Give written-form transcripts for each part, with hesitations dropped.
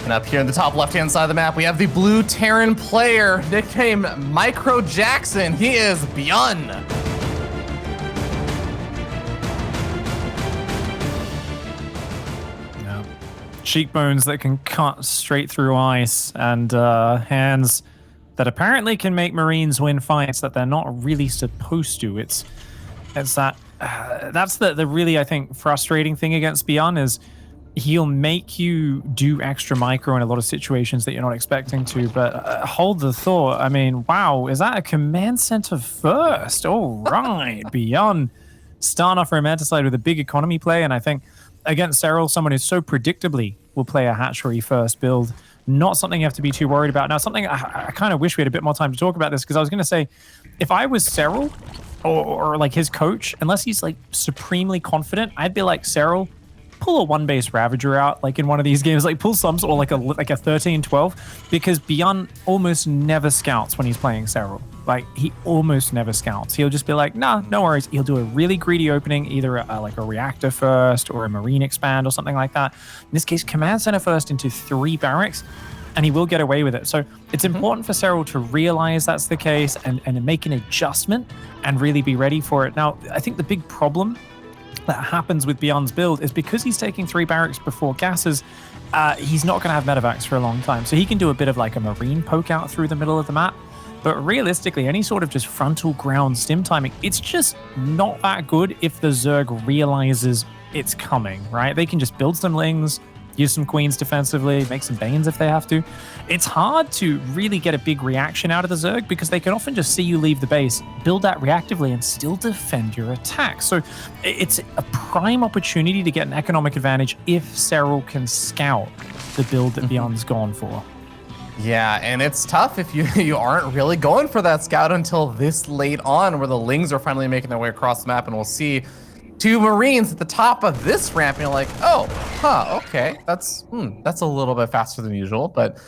And up here in the top left-hand side of the map, we have the blue Terran player, nicknamed Micro Jackson. He is ByuN. Yeah. Cheekbones that can cut straight through ice, and hands that apparently can make Marines win fights that they're not really supposed to. It's that that's the really, I think, frustrating thing against ByuN is he'll make you do extra micro in a lot of situations that you're not expecting to, but hold the thought. I mean, wow, is that a command center first? All right, ByuN starting off romanticide with a big economy play, and I think against Serral, someone who so predictably will play a hatchery first build, not something you have to be too worried about. Now, something I kind of wish we had a bit more time to talk about this, because I was going to say, if I was Serral or like his coach, unless he's like supremely confident, I'd be like, Serral, pull a one-base Ravager out, like in one of these games, like pull some, or like a 13-12, because ByuN almost never scouts when he's playing Serral. Like, he almost never scouts. He'll just be like, nah, no worries. He'll do a really greedy opening, either like a reactor first or a marine expand or something like that. In this case, command center first into 3 barracks, and he will get away with it. So it's important for Serral to realize that's the case and make an adjustment and really be ready for it. Now, I think the big problem that happens with ByuN's build is because he's taking 3 barracks before gases, he's not going to have medevacs for a long time. So he can do a bit of like a marine poke out through the middle of the map. But realistically, any sort of just frontal ground stim timing, it's just not that good if the Zerg realizes it's coming, right? They can just build some Lings, use some Queens defensively, make some Banes if they have to. It's hard to really get a big reaction out of the Zerg because they can often just see you leave the base, build that reactively, and still defend your attack. So it's a prime opportunity to get an economic advantage if Serral can scout the build that ByuN's gone for. Yeah, and it's tough if you aren't really going for that scout until this late on, where the Lings are finally making their way across the map, and we'll see 2 Marines at the top of this ramp, and you're like, oh, okay, that's a little bit faster than usual. But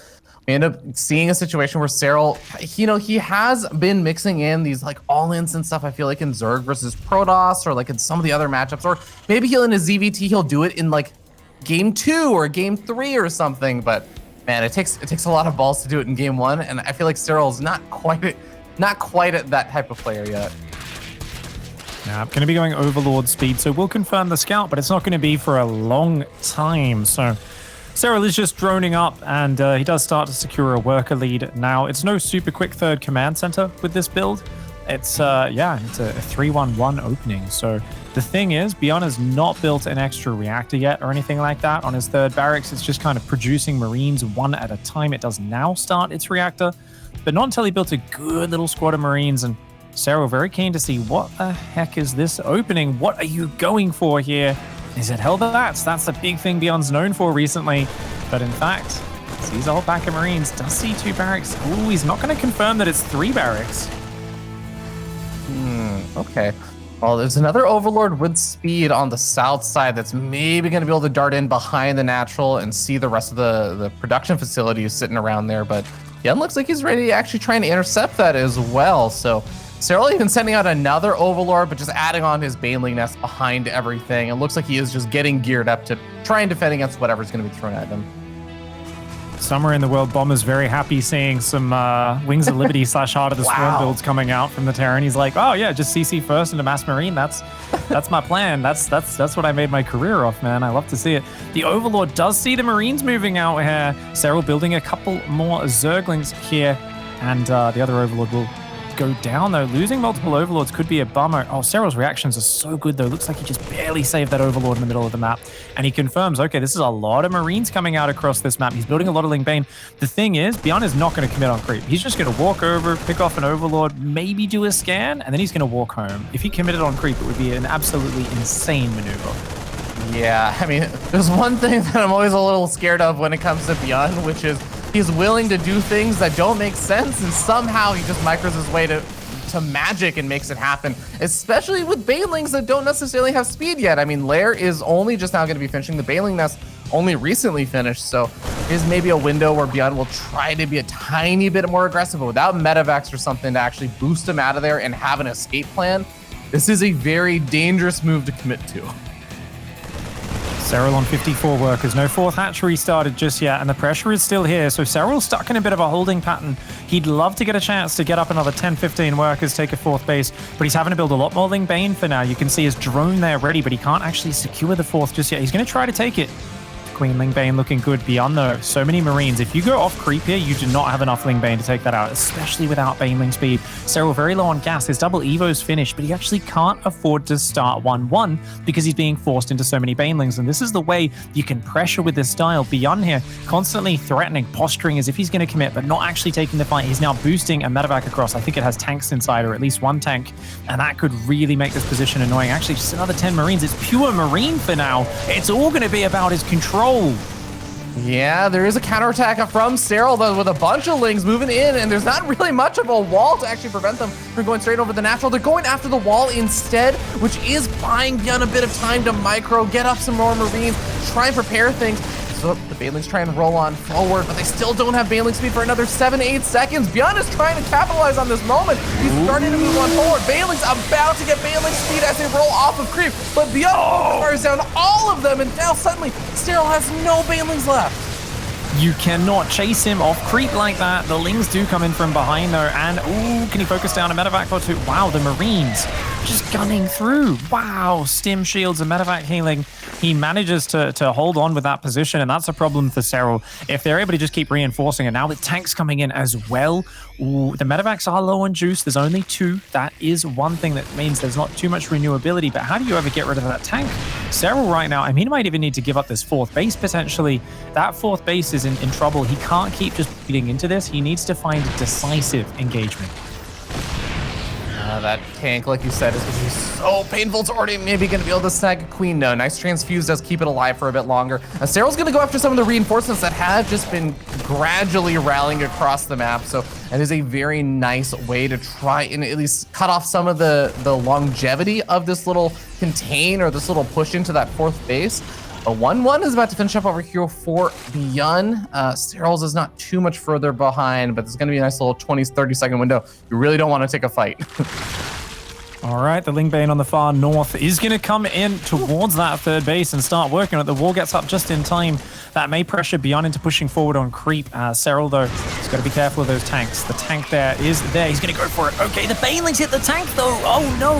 we end up seeing a situation where Serral, he has been mixing in these like all-ins and stuff. I feel like in Zerg versus Protoss, or like in some of the other matchups, or maybe in a ZVT he'll do it in like game 2 or game 3 or something. But man, it takes a lot of balls to do it in game 1, and I feel like Serral's not quite at that type of player yet. Yeah, I'm going to be going Overlord speed, so we'll confirm the scout, but it's not going to be for a long time. So Serral is just droning up, and he does start to secure a worker lead now. It's no super quick third command center with this build. It's a 3-1-1 opening. So the thing is, ByuN has not built an extra reactor yet or anything like that on his 3rd barracks. It's just kind of producing Marines one at a time. It does now start its reactor, but not until he built a good little squad of Marines. And Serral very keen to see, what the heck is this opening? What are you going for here? Is it Hellbats? That's the big thing ByuN's known for recently. But in fact, sees a whole pack of Marines, does see 2 barracks. Ooh, he's not going to confirm that it's 3 barracks. Okay. Well, there's another Overlord with speed on the south side that's maybe going to be able to dart in behind the natural and see the rest of the production facilities sitting around there. But ByuN looks like he's ready to actually try and intercept that as well. So Serral even sending out another Overlord, but just adding on his Baneling Nest behind everything. It looks like he is just getting geared up to try and defend against whatever's going to be thrown at him. Somewhere in the world, Bomber's very happy seeing some Wings of Liberty / Heart of the Swarm builds coming out from the Terran. He's like, oh yeah, just CC first into Mass Marine. That's my plan. That's what I made my career off, man. I love to see it. The Overlord does see the Marines moving out here. Serral building a couple more Zerglings here, and the other Overlord will go down, though. Losing multiple Overlords could be a bummer. Oh, Serral's reactions are so good, though. Looks like he just barely saved that Overlord in the middle of the map. And he confirms, okay, this is a lot of Marines coming out across this map. He's building a lot of Ling Bane. The thing is, ByuN is not going to commit on creep. He's just going to walk over, pick off an Overlord, maybe do a scan, and then he's going to walk home. If he committed on creep, it would be an absolutely insane maneuver. Yeah, I mean, there's one thing that I'm always a little scared of when it comes to ByuN, which is he's willing to do things that don't make sense, and somehow he just micros his way to magic and makes it happen, especially with Banelings that don't necessarily have speed yet. I mean, Lair is only just now going to be finishing. The Baneling Nest only recently finished, so here's maybe a window where ByuN will try to be a tiny bit more aggressive, but without medevacs or something to actually boost him out of there and have an escape plan. This is a very dangerous move to commit to. Serral on 54 workers. No fourth hatchery started just yet, and the pressure is still here. So Serral's stuck in a bit of a holding pattern. He'd love to get a chance to get up another 10, 15 workers, take a fourth base, but he's having to build a lot more Ling Bane for now. You can see his drone there ready, but he can't actually secure the fourth just yet. He's going to try to take it. Queen Ling Bane looking good. ByuN though, so many Marines. If you go off creep here, you do not have enough Ling Bane to take that out, especially without Baneling speed. Serral very low on gas. His double Evo's finished, but he actually can't afford to start 1-1 because he's being forced into so many Banelings. And this is the way you can pressure with this style. ByuN here, constantly threatening, posturing as if he's going to commit, but not actually taking the fight. He's now boosting a medevac across. I think it has tanks inside, or at least one tank, and that could really make this position annoying. Actually, just another 10 Marines. It's pure Marine for now. It's all going to be about his control. Yeah, there is a counterattack from Serral though, with a bunch of Lings moving in, and there's not really much of a wall to actually prevent them from going straight over the natural. They're going after the wall instead, which is buying ByuN a bit of time to micro, get up some more Marines, try and prepare things. So the Banelings try and roll on forward, but they still don't have Baneling speed for another 7-8 seconds. ByuN is trying to capitalize on this moment. He's starting to move on forward. Baneling's about to get Baneling speed as they roll off of creep, but ByuN fires down all of them, and now suddenly Serral has no Banelings left. You cannot chase him off creep like that. The Lings do come in from behind though, and ooh, can he focus down a medevac or two? Wow, the Marines just gunning through. Wow, stim shields and medevac healing. He manages to hold on with that position, and that's a problem for Serral. If they're able to just keep reinforcing, and now with tanks coming in as well, ooh, the medevacs are low on juice. There's only 2. That is one thing that means there's not too much renewability, but how do you ever get rid of that tank? Serral right now, I mean, he might even need to give up this fourth base potentially. That fourth base is in trouble. He can't keep just feeding into this. He needs to find decisive engagement. That tank, like you said, is going to be so painful. It's already maybe going to be able to snag a queen. No, nice transfuse does keep it alive for a bit longer. Serral's going to go after some of the reinforcements that have just been gradually rallying across the map. So that is a very nice way to try and at least cut off some of the longevity of this little contain or this little push into that fourth base. A 1-1 is about to finish up over here for ByuN. Serral's is not too much further behind, but it's going to be a nice little 20, 30-second window. You really don't want to take a fight. All right, the Ling Bane on the far north is going to come in towards that third base and start working on it. The wall gets up just in time. That may pressure ByuN into pushing forward on creep. Serral, though, he's got to be careful of those tanks. The tank there is there. He's going to go for it. Okay, the Banelings hit the tank, though. Oh, no.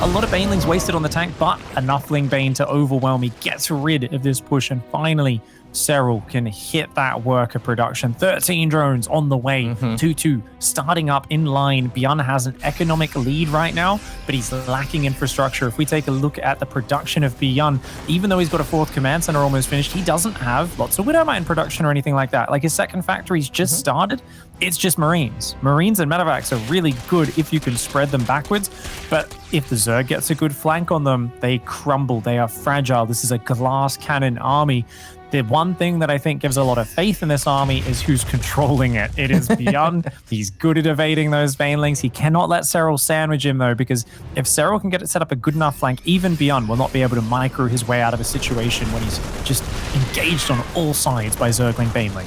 A lot of Banelings wasted on the tank, but enough Ling Bane to overwhelm. He gets rid of this push, and finally, Serral can hit that worker production. 13 drones on the way. 2-2 starting up in line. ByuN has an economic lead right now, but he's lacking infrastructure. If we take a look at the production of ByuN, even though he's got a fourth command center almost finished, he doesn't have lots of Widowmine in production or anything like that. Like his second factory's just started. It's just Marines. Marines and medevacs are really good if you can spread them backwards, but if the Zerg gets a good flank on them, they crumble. They are fragile. This is a glass cannon army. The one thing that I think gives a lot of faith in this army is who's controlling it. It is ByuN. He's good at evading those Banelings. He cannot let Serral sandwich him, though, because if Serral can get it set up a good enough flank, even ByuN will not be able to micro his way out of a situation when he's just engaged on all sides by Zergling Baneling.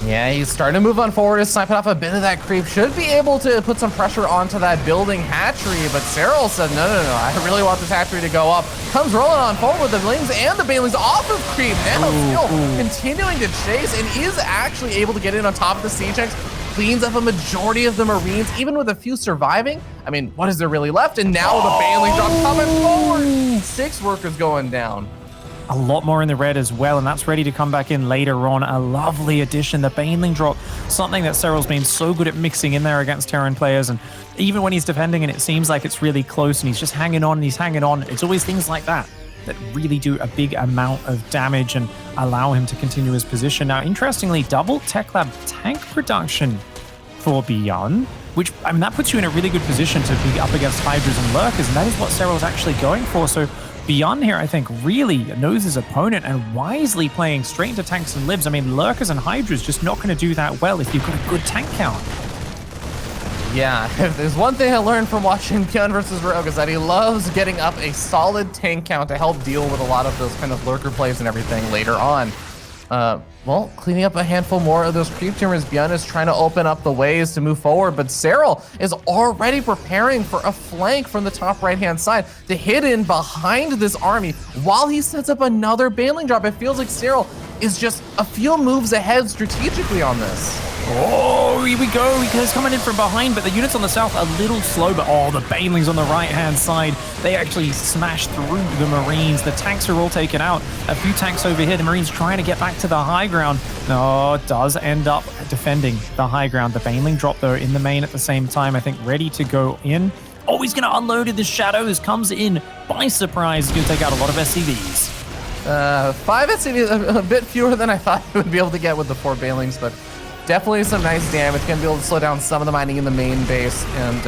Yeah, he's starting to move on forward, is sniping off a bit of that creep. Should be able to put some pressure onto that building hatchery, but Serral said, no, I really want this hatchery to go up. Comes rolling on forward with the Lings and the Banelings off of creep. Now still continuing to chase and is actually able to get in on top of the siege tanks. Cleans up a majority of the Marines, even with a few surviving. I mean, what is there really left? And now the Baneling drop coming forward. 6 workers going down. A lot more in the red as well, and that's ready to come back in later on. A lovely addition, the Baneling drop, something that Serral's been so good at mixing in there against Terran players, and even when he's defending and it seems like it's really close and he's just hanging on and he's hanging on, it's always things like that that really do a big amount of damage and allow him to continue his position. Now, interestingly, double Tech Lab tank production for ByuN, which, I mean, that puts you in a really good position to be up against Hydras and Lurkers, and that is what Serral's actually going for. So ByuN here, I think, really knows his opponent and wisely playing straight into tanks and libs. I mean, Lurkers and Hydras just not going to do that well if you've got a good tank count. Yeah, if there's one thing I learned from watching ByuN versus Rogue is that he loves getting up a solid tank count to help deal with a lot of those kind of lurker plays and everything later on. well, cleaning up a handful more of those creep tumors. ByuN is trying to open up the ways to move forward, but Serral is already preparing for a flank from the top right-hand side to hit in behind this army while he sets up another baneling drop. It feels like Serral is just a few moves ahead strategically on this. Oh, here we go. He's coming in from behind, but the units on the south are a little slow. But oh, the banelings on the right-hand side, they actually smash through the Marines. The tanks are all taken out. A few tanks over here. The Marines trying to get back to the high ground. No, it does end up defending the high ground. The baneling drop, though, in the main at the same time, I think ready to go in. Oh, he's going to unload in the shadows. Comes in by surprise. He's going to take out a lot of SCVs. 5 SCVs, a bit fewer than I thought he would be able to get with the 4 banelings, but definitely some nice damage. Gonna be able to slow down some of the mining in the main base. And,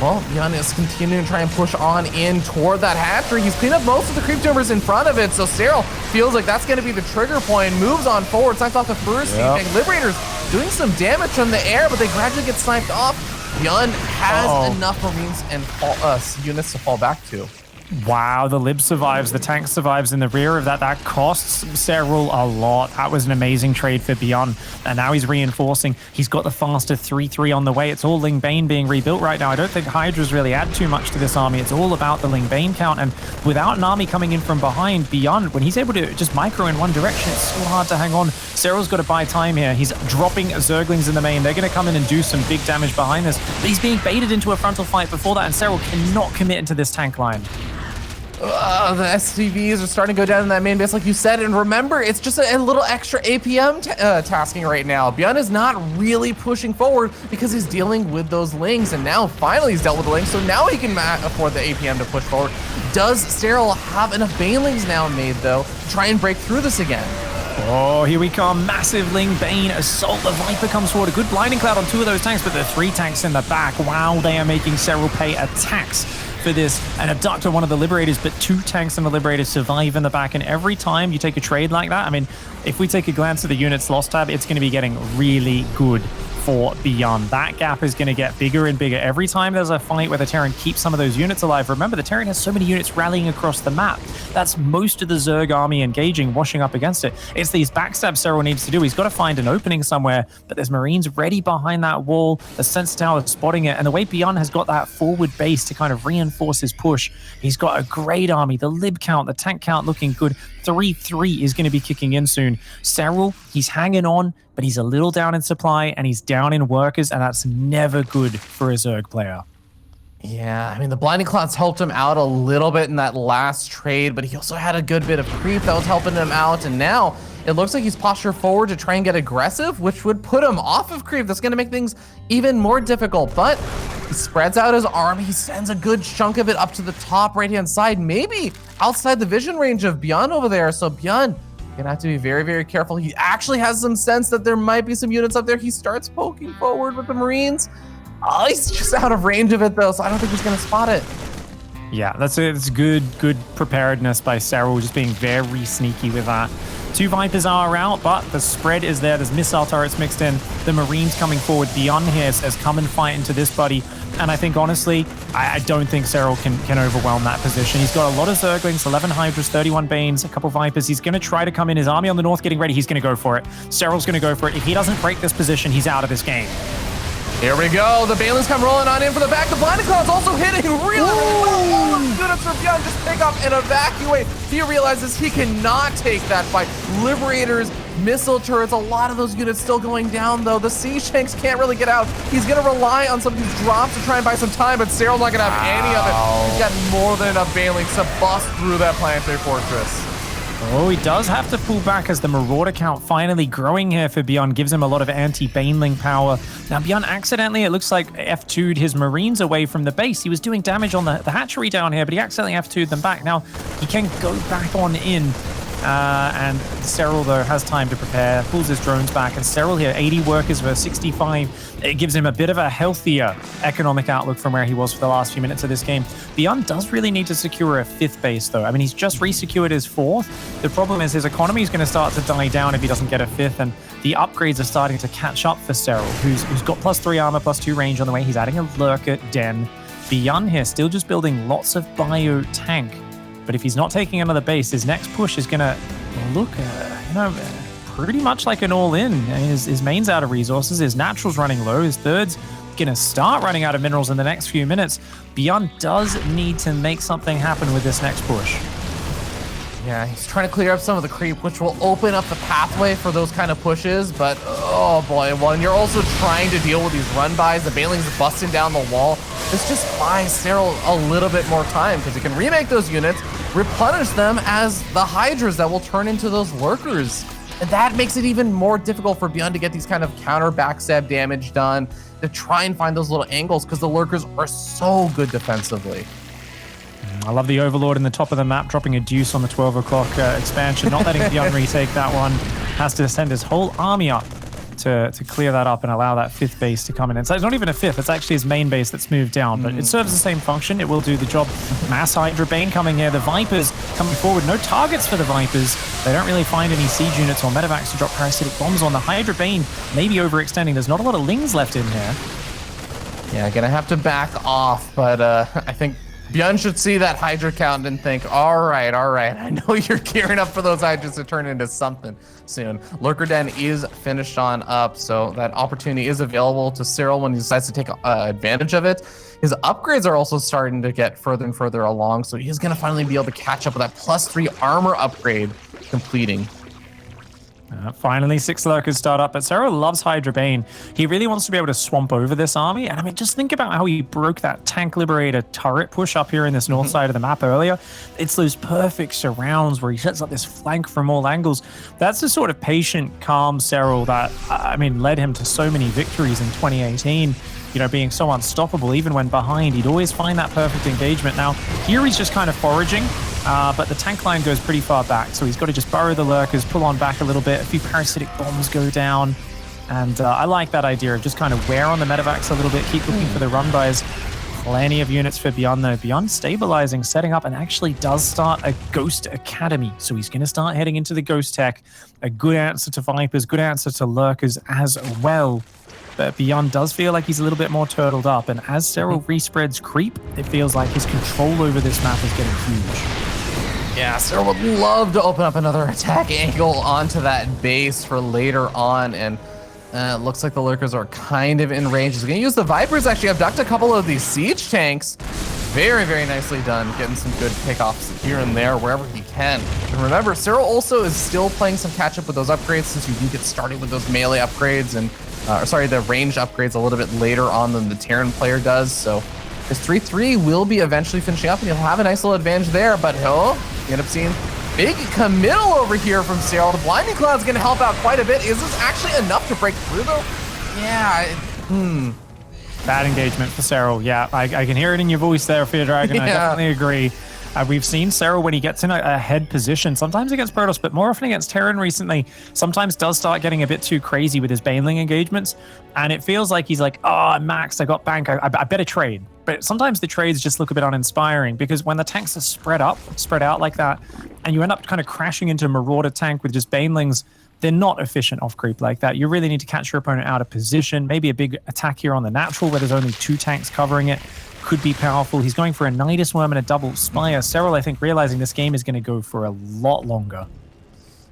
well, ByuN is continuing to try and push on in toward that hatchery. He's cleaned up most of the creep tumors in front of it, so Serral feels like that's gonna be the trigger point. Moves on forward, snipes off the first siege. Liberators doing some damage from the air, but they gradually get sniped off. ByuN has enough Marines and units to fall back to. Wow, the Lib survives, the tank survives in the rear of that. That costs Serral a lot. That was an amazing trade for ByuN. And now he's reinforcing. He's got the faster 3-3 on the way. It's all Ling Bane being rebuilt right now. I don't think Hydras really add too much to this army. It's all about the Ling Bane count. And without an army coming in from behind, ByuN, when he's able to just micro in one direction, it's so hard to hang on. Serral's got to buy time here. He's dropping Zerglings in the main. They're going to come in and do some big damage behind this. But he's being baited into a frontal fight before that, and Serral cannot commit into this tank line. The SCVs are starting to go down in that main base, like you said, and remember, it's just a little extra APM tasking right now. ByuN is not really pushing forward because he's dealing with those lings, and now finally he's dealt with the lings, so now he can afford the APM to push forward. Does Serral have enough banelings now made, though, to try and break through this again? Oh, here we come. Massive Ling Bane assault. The Viper comes forward. A good blinding cloud on 2 of those tanks, but the 3 tanks in the back. Wow, they are making Serral pay a tax for this. And a duct on one of the Liberators, but 2 tanks and the Liberators survive in the back. And every time you take a trade like that, I mean, if we take a glance at the units lost tab, it's going to be getting really good for ByuN. That gap is going to get bigger and bigger every time there's a fight where the Terran keeps some of those units alive. Remember, the Terran has so many units rallying across the map. That's most of the Zerg army engaging, washing up against it. It's these backstabs Serral needs to do. He's got to find an opening somewhere, but there's Marines ready behind that wall. The Sensor Tower is spotting it, and the way ByuN has got that forward base to kind of reinforce his push, he's got a great army. The Lib count, the tank count looking good. 3-3 is going to be kicking in soon. Serral, he's hanging on, but he's a little down in supply and he's down in workers, and that's never good for a Zerg player. Yeah, I mean, the Blinding Clouds helped him out a little bit in that last trade, but he also had a good bit of creep that was helping him out, and now it looks like he's postured forward to try and get aggressive, which would put him off of creep. That's going to make things even more difficult, but he spreads out his army. He sends a good chunk of it up to the top right-hand side, maybe outside the vision range of ByuN over there. So ByuN gonna have to be very, very careful. He actually has some sense that there might be some units up there. He starts poking forward with the Marines. Oh, he's just out of range of it though, so I don't think he's gonna spot it. Yeah, that's good preparedness by Serral, just being very sneaky with that. 2 Vipers are out, but the spread is there. There's missile turrets mixed in. The Marines coming forward. ByuN here says, come and fight into this, buddy. And I think, honestly, I don't think Serral can overwhelm that position. He's got a lot of Zerglings, 11 Hydras, 31 Banes, a couple Vipers. He's going to try to come in. His army on the north getting ready. He's going to go for it. Serral's going to go for it. If he doesn't break this position, he's out of this game. Here we go. The Banelings come rolling on in for the back. The Blinding Cloud's also hitting really well. All of the units from ByuN just pick up and evacuate. He realizes he cannot take that fight. Liberators, missile turrets, a lot of those units still going down though. The siege tanks can't really get out. He's gonna rely on some of these drops to try and buy some time, but Serral's not gonna have any of it. He's got more than enough Banelings to bust through that planetary fortress. Oh, he does have to pull back as the Marauder count finally growing here for ByuN, gives him a lot of anti-Baneling power. Now, ByuN accidentally, it looks like F2'd his Marines away from the base. He was doing damage on the hatchery down here, but he accidentally F2'd them back. Now, he can go back on in. And Serral, though, has time to prepare, pulls his drones back, and Serral here, 80 workers versus 65. It gives him a bit of a healthier economic outlook from where he was for the last few minutes of this game. ByuN does really need to secure a 5th base, though. I mean, he's just resecured his 4th. The problem is his economy is going to start to die down if he doesn't get a 5th, and the upgrades are starting to catch up for Serral, who's got +3 armor, +2 range on the way. He's adding a lurker den. ByuN here, still just building lots of bio tank. But if he's not taking another base, his next push is going to look, pretty much like an all-in. His main's out of resources, his natural's running low, his third's gonna start running out of minerals in the next few minutes. ByuN does need to make something happen with this next push. Yeah, he's trying to clear up some of the creep, which will open up the pathway for those kind of pushes, but oh boy, when you're also trying to deal with these run-bys, the Baneling's busting down the wall, this just buys Serral a little bit more time, because he can remake those units, replenish them as the Hydras that will turn into those lurkers. And that makes it even more difficult for ByuN to get these kind of counter backstab damage done, to try and find those little angles, because the lurkers are so good defensively. I love the Overlord in the top of the map, dropping a deuce on the 12 o'clock expansion, not letting ByuN retake that one. Has to send his whole army up to clear that up and allow that 5th base to come in. It's not even a 5th, it's actually his main base that's moved down, but it serves the same function. It will do the job. Mass Hydra Bane coming here. The Vipers coming forward. No targets for the Vipers. They don't really find any siege units or medevacs to drop parasitic bombs on. The Hydra Bane maybe overextending. There's not a lot of lings left in here. Yeah, gonna have to back off, but I think ByuN should see that Hydra count and think, all right, I know you're gearing up for those Hydras to turn into something soon. Lurker Den is finished on up, so that opportunity is available to Serral when he decides to take advantage of it. His upgrades are also starting to get further and further along, so he's going to finally be able to catch up with that +3 armor upgrade completing. Finally, 6 lurkers start up, but Serral loves Hydra Bane. He really wants to be able to swamp over this army. And I mean, just think about how he broke that Tank Liberator turret push up here in this north side of the map earlier. It's those perfect surrounds where he sets up this flank from all angles. That's the sort of patient, calm Serral that, I mean, led him to so many victories in 2018. You know, being so unstoppable, even when behind, he'd always find that perfect engagement. Now, here he's just kind of foraging, but the tank line goes pretty far back, so he's got to just burrow the lurkers, pull on back a little bit, a few parasitic bombs go down, and I like that idea of just kind of wear on the medevacs a little bit, keep looking for the run-bys. Plenty of units for ByuN though. ByuN stabilizing, setting up, and actually does start a Ghost Academy, so he's going to start heading into the Ghost Tech. A good answer to Vipers, good answer to lurkers as well. But ByuN does feel like he's a little bit more turtled up, and as Serral respreads creep, it feels like his control over this map is getting huge. Yeah, Serral would love to open up another attack angle onto that base for later on, and it looks like the lurkers are kind of in range. He's going to use the Vipers, actually abduct a couple of these siege tanks. Very, very nicely done, getting some good pickoffs here and there wherever he can. And remember, Serral also is still playing some catch up with those upgrades, since you do get started with those melee upgrades and the range upgrades a little bit later on than the Terran player does. So his 3-3 will be eventually finishing up, and he'll have a nice little advantage there, but he'll end up seeing big committal over here from Serral. The Blinding Cloud's going to help out quite a bit. Is this actually enough to break through, though? Yeah, Bad engagement for Serral. Yeah, I can hear it in your voice there, Fear Dragon. Yeah. I definitely agree. We've seen Serral when he gets in a head position, sometimes against Protoss, but more often against Terran recently, sometimes does start getting a bit too crazy with his Baneling engagements. And it feels like he's like, oh, I'm maxed, I got bank, I better trade. But sometimes the trades just look a bit uninspiring, because when the tanks are spread out like that, and you end up kind of crashing into a Marauder tank with just Banelings, they're not efficient off creep like that. You really need to catch your opponent out of position. Maybe a big attack here on the natural where there's only 2 tanks covering it could be powerful. He's going for a Nidus Worm and a double Spire. Serral, I think, realizing this game is going to go for a lot longer.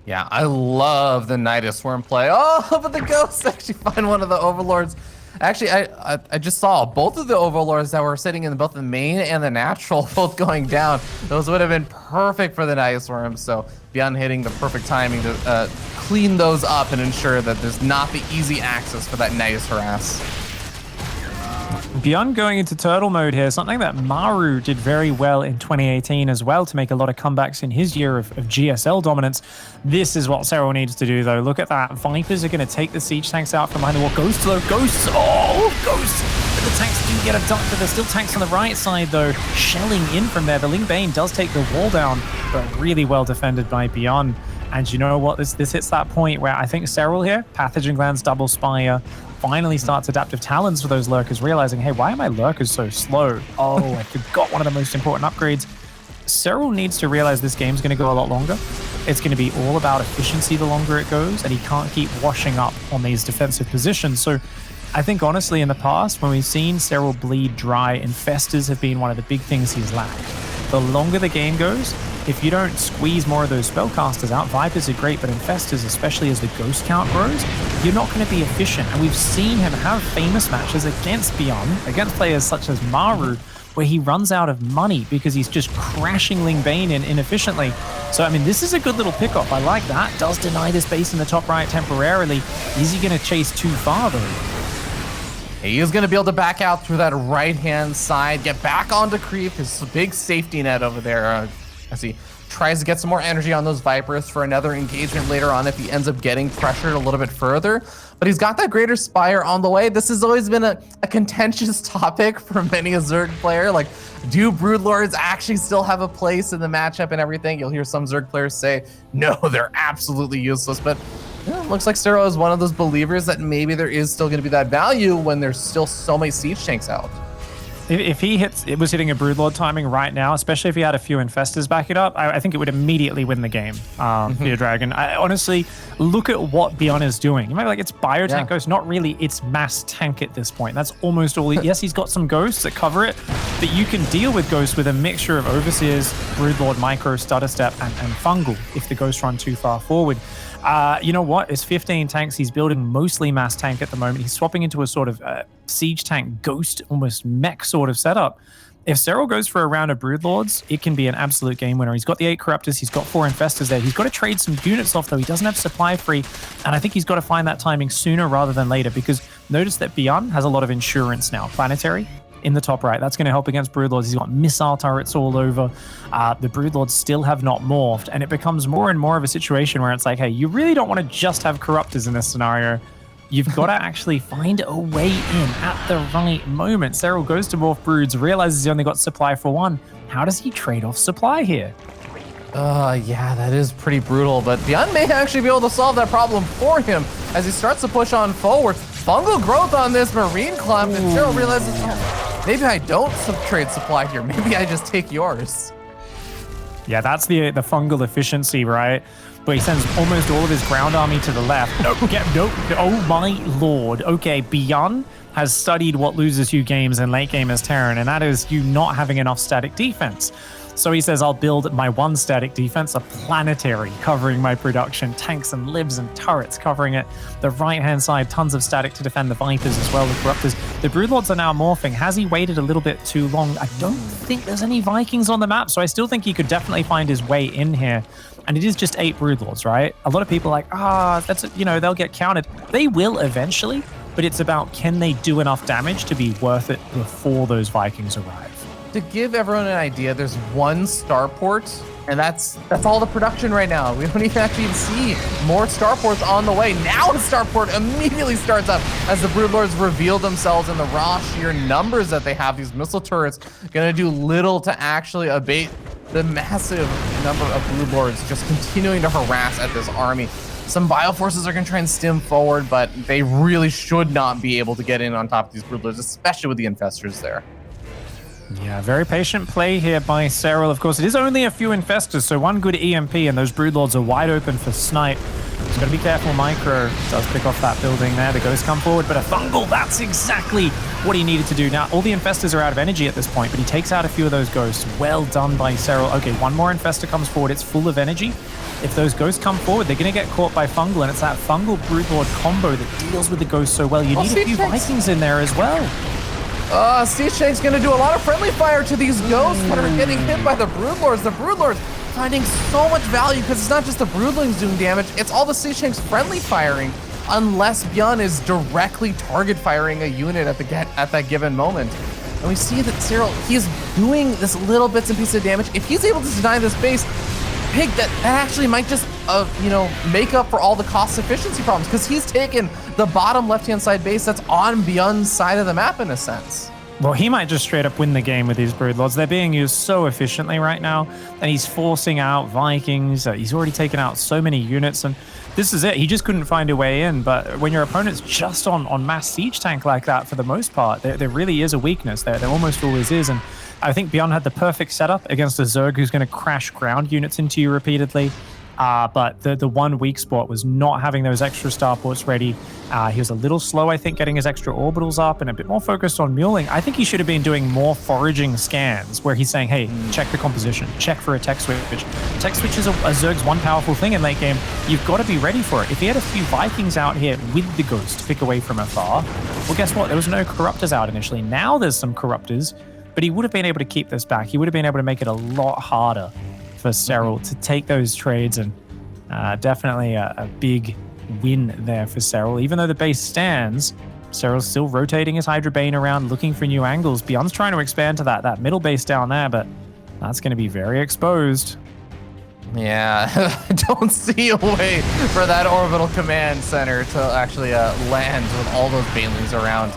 Yeah, I love the Nidus Worm play. Oh, but the ghosts actually find one of the Overlords. Actually, I just saw both of the Overlords that were sitting in both the main and the natural both going down. Those would have been perfect for the Nidus Worm. So ByuN hitting the perfect timing to clean those up and ensure that there's not the easy access for that Nidus Harass. ByuN going into turtle mode here, something that Maru did very well in 2018 as well to make a lot of comebacks in his year of GSL dominance. This is what Serral needs to do, though. Look at that. Vipers are going to take the siege tanks out from behind the wall. Ghosts, though. Ghosts. Oh, Ghosts. But the tanks do get abducted. There's still tanks on the right side, though, shelling in from there. The Ling Bane does take the wall down, but really well defended by ByuN. And you know what? This hits that point where I think Serral here, Pathogen Glands, Double Spire, finally starts Adaptive Talons for those lurkers, realizing, hey, why are my lurkers so slow? Oh, I forgot one of the most important upgrades. Serral needs to realize this game's going to go a lot longer. It's going to be all about efficiency the longer it goes, and he can't keep washing up on these defensive positions. So I think, honestly, in the past, when we've seen Serral bleed dry, Infestors have been one of the big things he's lacked. The longer the game goes, if you don't squeeze more of those spellcasters out, Vipers are great, but Infestors, especially as the ghost count grows, you're not going to be efficient. And we've seen him have famous matches against ByuN, against players such as Maru, where he runs out of money because he's just crashing Ling Bane in inefficiently. So, I mean, this is a good little pickup. I like that. Does deny this base in the top right temporarily. Is he going to chase too far, though? He is going to be able to back out through that right-hand side, get back onto creep, his big safety net over there as he tries to get some more energy on those Vipers for another engagement later on if he ends up getting pressured a little bit further. But he's got that Greater Spire on the way. This has always been a contentious topic for many a Zerg player. Like, do Broodlords actually still have a place in the matchup and everything? You'll hear some Zerg players say, no, they're absolutely useless. But yeah, it looks like Serral is one of those believers that maybe there is still going to be that value when there's still so many siege tanks out. If he was hitting a Broodlord timing right now, especially if he had a few Infestors back it up, I think it would immediately win the game. Fear Dragon. Honestly, look at what ByuN is doing. You might be like, it's Biotank Ghost. Not really, it's mass tank at this point. That's almost all. Yes, he's got some ghosts that cover it, but you can deal with ghosts with a mixture of Overseers, Broodlord, Micro, Stutter Step, and Fungal if the ghosts run too far forward. You know what? It's 15 tanks. He's building mostly mass tank at the moment. He's swapping into a sort of siege tank ghost, almost mech sort of setup. If Serral goes for a round of Broodlords, it can be an absolute game winner. He's got the 8 Corruptors. He's got 4 Infestors there. He's got to trade some units off, though. He doesn't have supply free. And I think he's got to find that timing sooner rather than later, because notice that ByuN has a lot of insurance now. Planetary in the top right. That's going to help against Broodlords. He's got missile turrets all over. The Broodlords still have not morphed, and it becomes more and more of a situation where it's like, hey, you really don't want to just have Corruptors in this scenario. You've got to actually find a way in at the right moment. Serral goes to morph Broods, realizes he only got supply for 1. How does he trade off supply here? Yeah, that is pretty brutal, but ByuN may actually be able to solve that problem for him as he starts to push on forward. Fungal growth on this Marine Clump, and Serral realizes, oh, maybe I don't trade supply here. Maybe I just take yours. Yeah, that's the fungal efficiency, right? But he sends almost all of his ground army to the left. Nope, oh my lord. Okay, ByuN has studied what loses you games in late game as Terran, and that is you not having enough static defense. So he says, I'll build my 1 static defense, a planetary covering my production, tanks and libs and turrets covering it. The right-hand side, tons of static to defend the Vipers as well, the Corruptors. The Broodlords are now morphing. Has he waited a little bit too long? I don't think there's any Vikings on the map, so I still think he could definitely find his way in here. And it is just 8 Broodlords, right? A lot of people are like, that's, they'll get counted. They will eventually, but it's about, can they do enough damage to be worth it before those Vikings arrive? To give everyone an idea, there's 1 starport, and that's all the production right now. We don't even actually see more starports on the way. Now a starport immediately starts up as the Broodlords reveal themselves in the raw sheer numbers that they have. These missile turrets gonna do little to actually abate the massive number of Broodlords just continuing to harass at this army. Some bioforces are gonna try and stim forward, but they really should not be able to get in on top of these Broodlords, especially with the Infestors there. Yeah, very patient play here by Serral. Of course, it is only a few Infestors, so 1 good EMP, and those Broodlords are wide open for snipe. He's got to be careful. Micro does pick off that building there. The ghosts come forward, but a fungal, that's exactly what he needed to do. Now, all the Infestors are out of energy at this point, but he takes out a few of those ghosts. Well done by Serral. Okay, 1 more Infestor comes forward. It's full of energy. If those ghosts come forward, they're going to get caught by fungal, and it's that fungal Broodlord combo that deals with the ghosts so well. You need a few Vikings in there as well. Siege Tank's gonna do a lot of friendly fire to these ghosts that are getting hit by the Broodlords. The Broodlords finding so much value because it's not just the Broodlings doing damage, it's all the Siege Tank's friendly firing, unless ByuN is directly target firing a unit at that given moment. And we see that Serral, he's doing this little bits and pieces of damage. If he's able to deny this base, Pig, that actually might just, make up for all the cost efficiency problems, because he's taken the bottom left-hand side base that's on ByuN's side of the map in a sense. Well, he might just straight up win the game with these Broodlords. They're being used so efficiently right now, and he's forcing out Vikings. He's already taken out so many units, and this is it. He just couldn't find a way in. But when your opponent's just on mass siege tank like that, for the most part, there really is a weakness there. There almost always is, and I think ByuN had the perfect setup against a Zerg who's going to crash ground units into you repeatedly. But the one weak spot was not having those extra starports ready. He was a little slow, I think, getting his extra orbitals up and a bit more focused on muling. I think he should have been doing more foraging scans where he's saying, hey, check the composition, check for a tech switch. Tech switch is a Zerg's one powerful thing in late game. You've got to be ready for it. If he had a few Vikings out here with the Ghost to pick away from afar, well, guess what? There was no Corruptors out initially. Now there's some Corruptors, but he would have been able to keep this back. He would have been able to make it a lot harder for Serral to take those trades, and definitely a big win there for Serral. Even though the base stands, Serral's still rotating his Hydra Bane around, looking for new angles. ByuN's trying to expand to that middle base down there, but that's going to be very exposed. Yeah, I don't see a way for that orbital command center to actually land with all those Banelings around.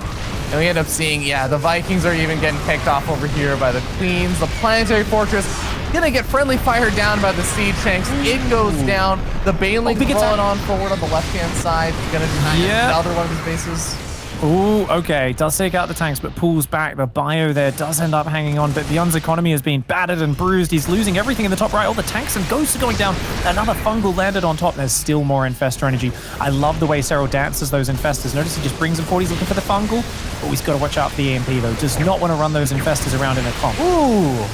And we end up seeing, yeah, the Vikings are even getting picked off over here by the Queens. The Planetary Fortress gonna get friendly fire down by the Siege Tanks. It goes down. The Baneling rolling on forward on the left-hand side. Gonna do another one of these bases. Ooh, okay. Does take out the tanks, but pulls back. The bio there does end up hanging on, but ByuN's economy has been battered and bruised. He's losing everything in the top right. All the tanks and ghosts are going down. Another fungal landed on top. There's still more Infestor energy. I love the way Serral dances those Infestors. Notice he just brings them forward. He's looking for the fungal, but he's got to watch out for the EMP, though. Does not want to run those Infestors around in a clump. Ooh.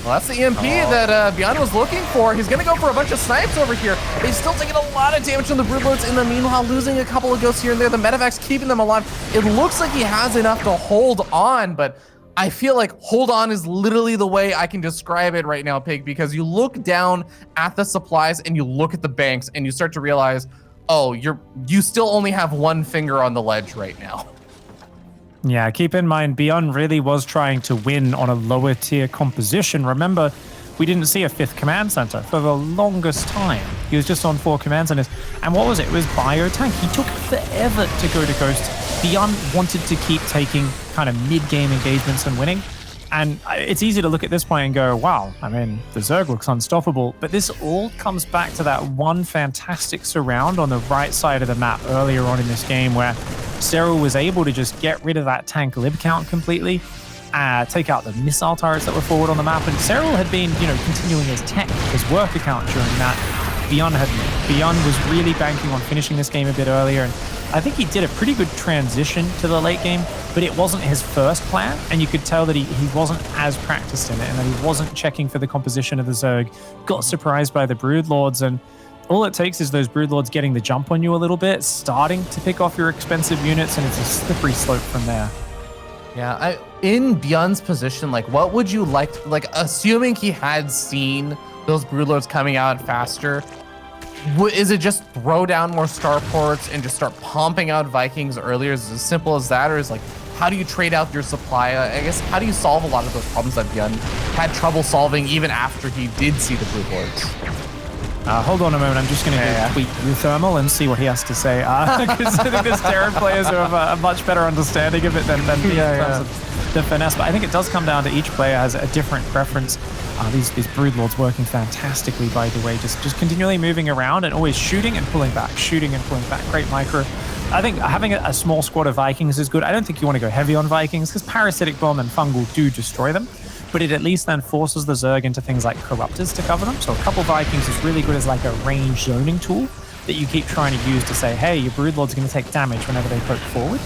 Well, that's the EMP that ByuN was looking for. He's going to go for a bunch of snipes over here. They've still taken a lot of damage from the Broodlords in the meanwhile, losing a couple of ghosts here and there. The Medevac's keeping them alive. It looks like he has enough to hold on, but I feel like hold on is literally the way I can describe it right now, Pig, because you look down at the supplies and you look at the banks and you start to realize, oh, you still only have one finger on the ledge right now. Yeah, keep in mind, ByuN really was trying to win on a lower tier composition. Remember, we didn't see a 5th command center for the longest time. He was just on 4 command centers. And what was it? It was Bio Tank. He took forever to go to Ghost. ByuN wanted to keep taking kind of mid-game engagements and winning. And it's easy to look at this point and go, wow, I mean, the Zerg looks unstoppable. But this all comes back to that one fantastic surround on the right side of the map earlier on in this game where Serral was able to just get rid of that tank lib count completely, take out the missile turrets that were forward on the map. And Serral had been, continuing his tech, his work account during that. ByuN was really banking on finishing this game a bit earlier, and I think he did a pretty good transition to the late game, but it wasn't his first plan, and you could tell that he wasn't as practiced in it, and that he wasn't checking for the composition of the Zerg, got surprised by the Broodlords, and all it takes is those Broodlords getting the jump on you a little bit, starting to pick off your expensive units, and it's a slippery slope from there. Yeah, in ByuN's position, what would you like, assuming he had seen those Broodlords coming out faster, is it just throw down more starports and just start pumping out Vikings earlier? Is it as simple as that? Or is how do you trade out your supply? I guess, how do you solve a lot of those problems that ByuN had trouble solving even after he did see the Broodlords? Hold on a moment. I'm just going to tweet Thermal and see what he has to say. Because I think there's Terran players who have a much better understanding of it than me in terms of the finesse. But I think it does come down to each player has a different preference. These Broodlords working fantastically, by the way. Just continually moving around and always shooting and pulling back, shooting and pulling back. Great micro. I think having a small squad of Vikings is good. I don't think you want to go heavy on Vikings because Parasitic Bomb and Fungal do destroy them. But it at least then forces the Zerg into things like Corruptors to cover them. So a couple Vikings is really good as a range zoning tool that you keep trying to use to say, hey, your Broodlord's going to take damage whenever they poke forward.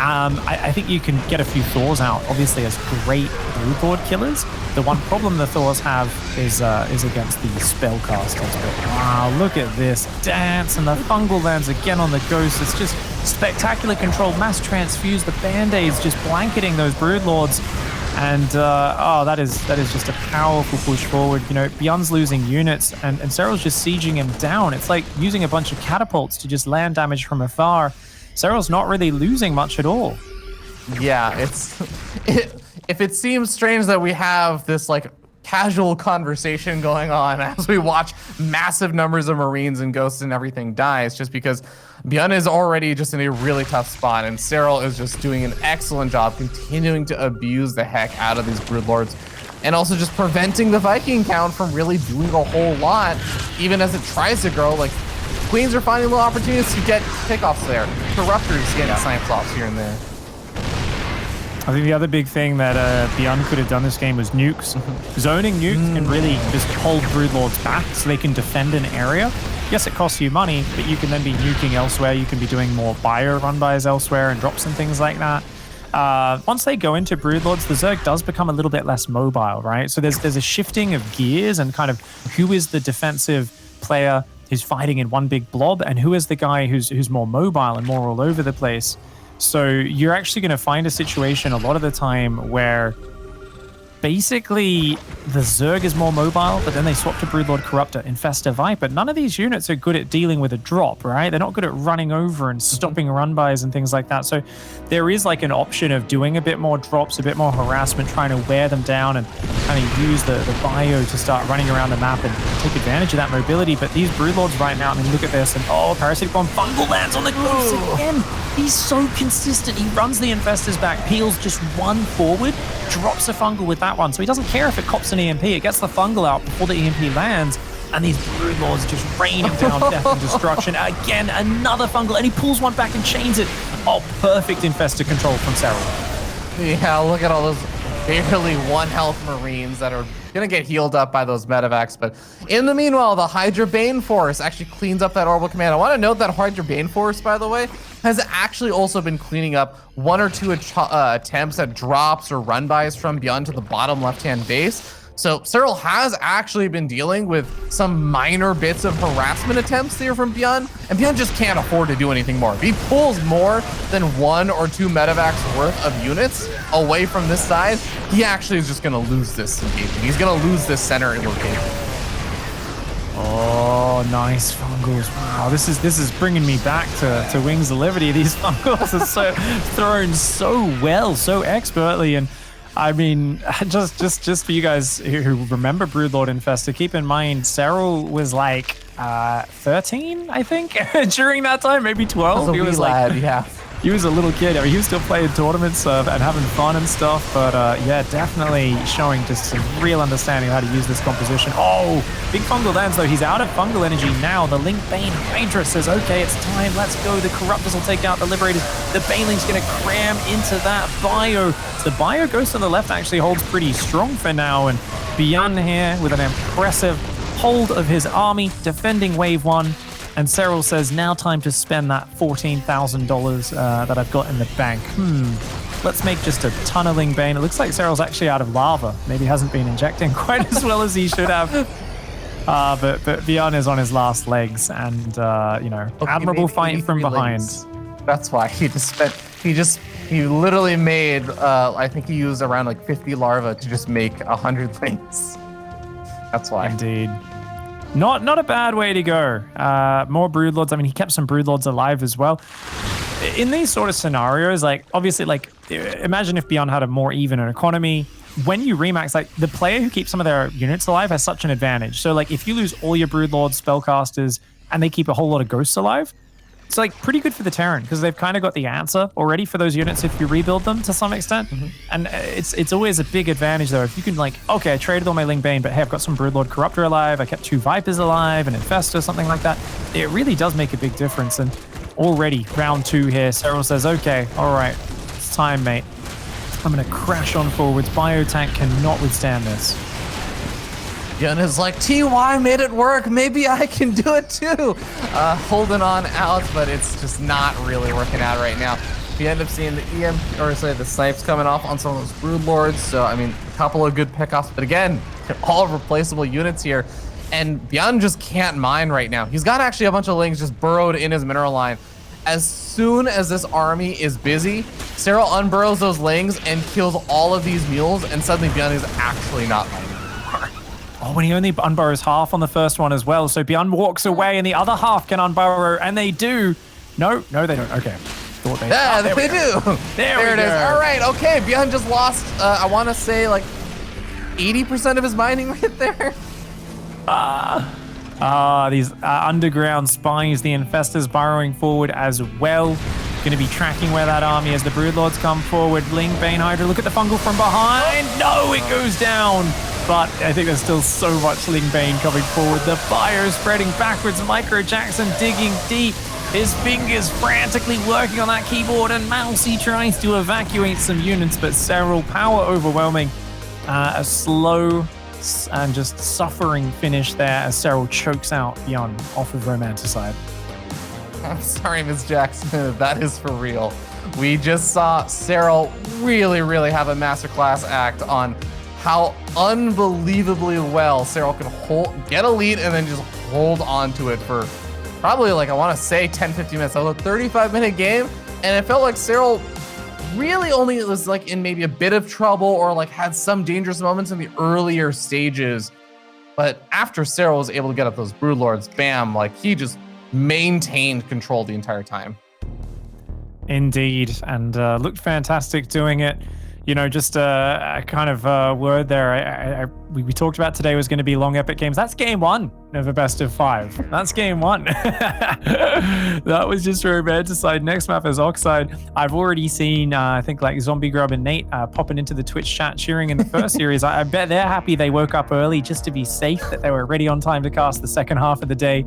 I think you can get a few Thors out, obviously, as great Broodlord killers. The one problem the Thors have is against the spellcasters. But wow, look at this dance, and the Fungal lands again on the Ghost. It's just spectacular control, mass transfuse, the Band-Aids just blanketing those Broodlords. And that is just a powerful push forward. ByuN's losing units, and Serral's just sieging him down. It's like using a bunch of catapults to just land damage from afar. Serral's not really losing much at all. Yeah, if it seems strange that we have this casual conversation going on as we watch massive numbers of Marines and Ghosts and everything die, it's just because ByuN is already just in a really tough spot, and Serral is just doing an excellent job continuing to abuse the heck out of these Broodlords, and also just preventing the Viking count from really doing a whole lot, even as it tries to grow. Queens are finding little opportunities to get pickoffs there. Corruptors getting snipes offs here and there. I think the other big thing that ByuN could have done this game was nukes. Zoning nukes can really just hold Broodlords back so they can defend an area. Yes, it costs you money, but you can then be nuking elsewhere. You can be doing more bio run-bys elsewhere and drops and things like that. Once they go into Broodlords, the Zerg does become a little bit less mobile, right? So there's a shifting of gears and kind of who is the defensive player who's fighting in one big blob and who is the guy who's more mobile and more all over the place. So you're actually going to find a situation a lot of the time where basically the Zerg is more mobile, but then they swap to Broodlord Corruptor, Infestor, Viper. None of these units are good at dealing with a drop, right? They're not good at running over and stopping run-bys and things like that. So there is like an option of doing a bit more drops, a bit more harassment, trying to wear them down and kind of use the bio to start running around the map and take advantage of that mobility. But these Broodlords right now, I mean, look at this. And oh, Parasitic Bomb, Fungal lands on the ghost again. He's so consistent. He runs the Infestors back, peels just one forward, drops a Fungal with that one. So he doesn't care if it cops an EMP. It gets the Fungal out before the EMP lands. And these Broodlords just rain him down, death and destruction. Again, another Fungal. And he pulls one back and chains it. Oh, perfect Infestor control from Serral. Yeah, look at all those barely 1 health Marines that are gonna get healed up by those medevacs. But in the meanwhile, the Hydra Bane Force actually cleans up that orbital command. I want to note that Hydra Bane Force, by the way, has actually also been cleaning up 1 or 2 attempts at drops or run-bys from ByuN to the bottom left-hand base. So Serral has actually been dealing with some minor bits of harassment attempts there from ByuN, and ByuN just can't afford to do anything more. If he pulls more than 1 or 2 medevacs worth of units away from this side, he actually is just going to lose this engagement. He's going to lose this center location. Oh, nice Fungals. Wow, this is bringing me back to Wings of Liberty. These Fungals are so thrown so well, so expertly. And I mean, just for you guys who remember Broodlord Infestor, keep in mind, Serral was like 13, I think, during that time, maybe 12. He was like, yeah. He was a little kid. I mean, he was still playing tournaments and having fun and stuff. But yeah, definitely showing just some real understanding of how to use this composition. Oh, big Fungal lands though. He's out of Fungal energy now. The Link Bane Hydra says, okay, it's time. Let's go. The Corruptors will take out the Liberators. The Baneling's going to cram into that bio. So the bio Ghost on the left actually holds pretty strong for now. And ByuN here with an impressive hold of his army, defending wave 1. And Serral says, now time to spend that $14,000 that I've got in the bank. Let's make just a tunneling Bane. It looks like Serral's actually out of lava. Maybe hasn't been injecting quite as well as he should have. But ByuN is on his last legs, and you know, okay, admirable fight from behind. Links. That's why he he literally made I think he used around like 50 larvae to just make 100 links. That's why. Indeed. Not a bad way to go. More Broodlords. I mean, he kept some Broodlords alive as well. In these sort of scenarios, like, obviously, like, imagine if ByuN had a more even economy. When you remax, like, the player who keeps some of their units alive has such an advantage. So, like, if you lose all your Broodlords, Spellcasters, and they keep a whole lot of Ghosts alive, it's, like, pretty good for the Terran, because they've kind of got the answer already for those units if you rebuild them to some extent. And it's always a big advantage, though. If you can, like, okay, I traded all my Ling Bane, but hey, I've got some Broodlord Corruptor alive, I kept 2 Vipers alive, an Infestor, something like that. It really does make a big difference. And already, round 2 here, Serral says, okay, all right, it's time, mate. I'm going to crash on forwards. Biotank cannot withstand this. ByuN is like, TY made it work. Maybe I can do it too. Holding on out, but it's just not really working out right now. We end up seeing the snipes coming off on some of those Broodlords. So, I mean, a couple of good pickoffs, but again, all replaceable units here. And ByuN just can't mine right now. He's got actually a bunch of lings just burrowed in his mineral line. As soon as this army is busy, Serral unburrows those lings and kills all of these mules, and suddenly ByuN is actually not mining anymore. Oh, when he only unburrows half on the first one as well. So ByuN walks away and the other half can unburrow, and they do. No, they don't. Okay. Yeah, they do. There it is. All right, okay. ByuN just lost, I want to say, like, 80% of his mining right there. These underground spies, the Infestors burrowing forward as well. Going to be tracking where that army is. The Broodlords come forward. Ling Bane Hydra, look at the Fungal from behind. No, it goes down. But I think there's still so much Ling Bane coming forward. The fire is spreading backwards. Micro Jackson digging deep. His fingers frantically working on that keyboard, and Mousy tries to evacuate some units, but Serral power overwhelming. A slow and just suffering finish there as Serral chokes out ByuN off of Romanticide. I'm sorry, Ms. Jackson, that is for real. We just saw Serral really have a masterclass act on how unbelievably well Serral can get a lead and then just hold on to it for probably, like, I want to say 10-15 minutes. That was a 35-minute game, and it felt like Serral really only was like in maybe a bit of trouble or like had some dangerous moments in the earlier stages. But after Serral was able to get up those Broodlords, bam, like he just maintained control the entire time. Indeed, and looked fantastic doing it. You know, just a kind of word there. We talked about today was going to be long epic games. That's game one of a best of 5. That's game one. That was just Romanticide. Next map is Oxide. I've already seen, I think, like Zombie Grub and Nate popping into the Twitch chat cheering in the first series. I bet they're happy they woke up early just to be safe, that they were ready on time to cast the second half of the day.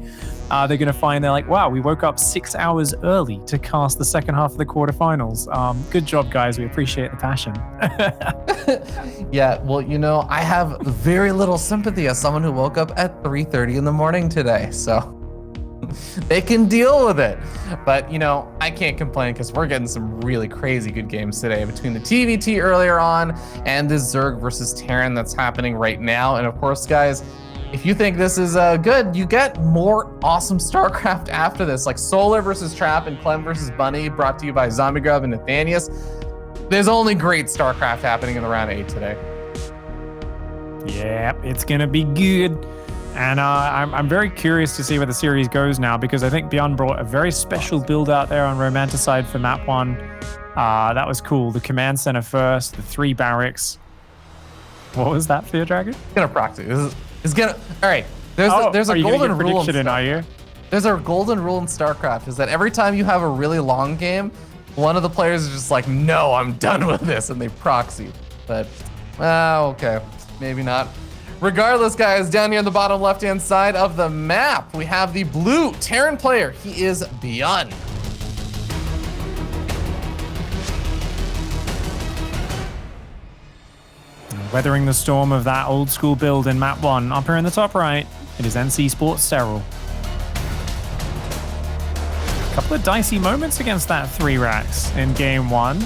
They're going to find they're like, wow, we woke up 6 hours early to cast the second half of the quarterfinals. Good job, guys. We appreciate the passion. Yeah, well, you know, I have very little sympathy as someone who woke up at 3:30 in the morning today, so they can deal with it. But, you know, I can't complain because we're getting some really crazy good games today between the TVT earlier on and the Zerg versus Terran that's happening right now. And of course, guys, if you think this is good, you get more awesome StarCraft after this, like Solar versus Trap and Clem versus Bunny, brought to you by Zombie Grub and Nathanius. There's only great StarCraft happening in the round 8 today. Yeah, it's gonna be good. And I'm very curious to see where the series goes now, because I think ByuN brought a very special build out there on Romanticide for map 1. That was cool. The command center first, the 3 barracks. What was that, Fear Dragon? Gonna practice. It's gonna. All right. There's a golden rule. There's a golden rule in StarCraft is that every time you have a really long game, one of the players is just like, no, I'm done with this, and they proxy. But, okay, maybe not. Regardless, guys, down here on the bottom left-hand side of the map, we have the blue Terran player. He is ByuN. Weathering the storm of that old school build in map 1, up here in the top right, it is NC Sports Serral. Couple of dicey moments against that 3 racks in game 1.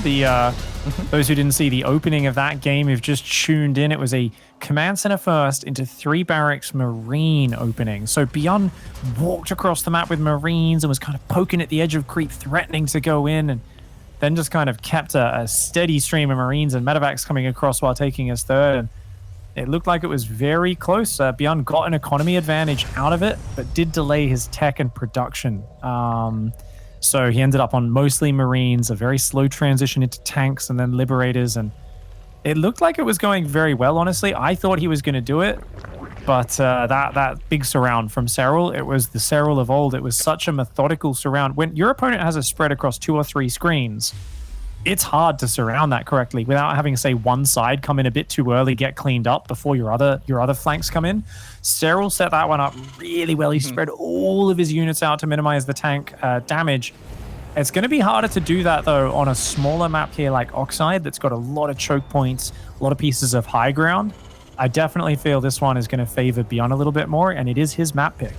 Those who didn't see the opening of that game have just tuned in. It was a command center first into 3 barracks Marine opening. So ByuN walked across the map with Marines and was kind of poking at the edge of creep, threatening to go in, and then just kind of kept a steady stream of Marines and medevacs coming across while taking his 3rd. And it looked like it was very close. ByuN got an economy advantage out of it, but did delay his tech and production. So he ended up on mostly Marines, a very slow transition into tanks and then Liberators. And it looked like it was going very well, honestly. I thought he was going to do it, but that big surround from Serral, it was the Serral of old. It was such a methodical surround. When your opponent has a spread across 2 or 3 screens, it's hard to surround that correctly without having, say, one side come in a bit too early, get cleaned up before your other flanks come in. Serral set that one up really well. He spread all of his units out to minimize the tank damage. It's going to be harder to do that, though, on a smaller map here like Oxide that's got a lot of choke points, a lot of pieces of high ground. I definitely feel this one is going to favor ByuN a little bit more, and it is his map pick.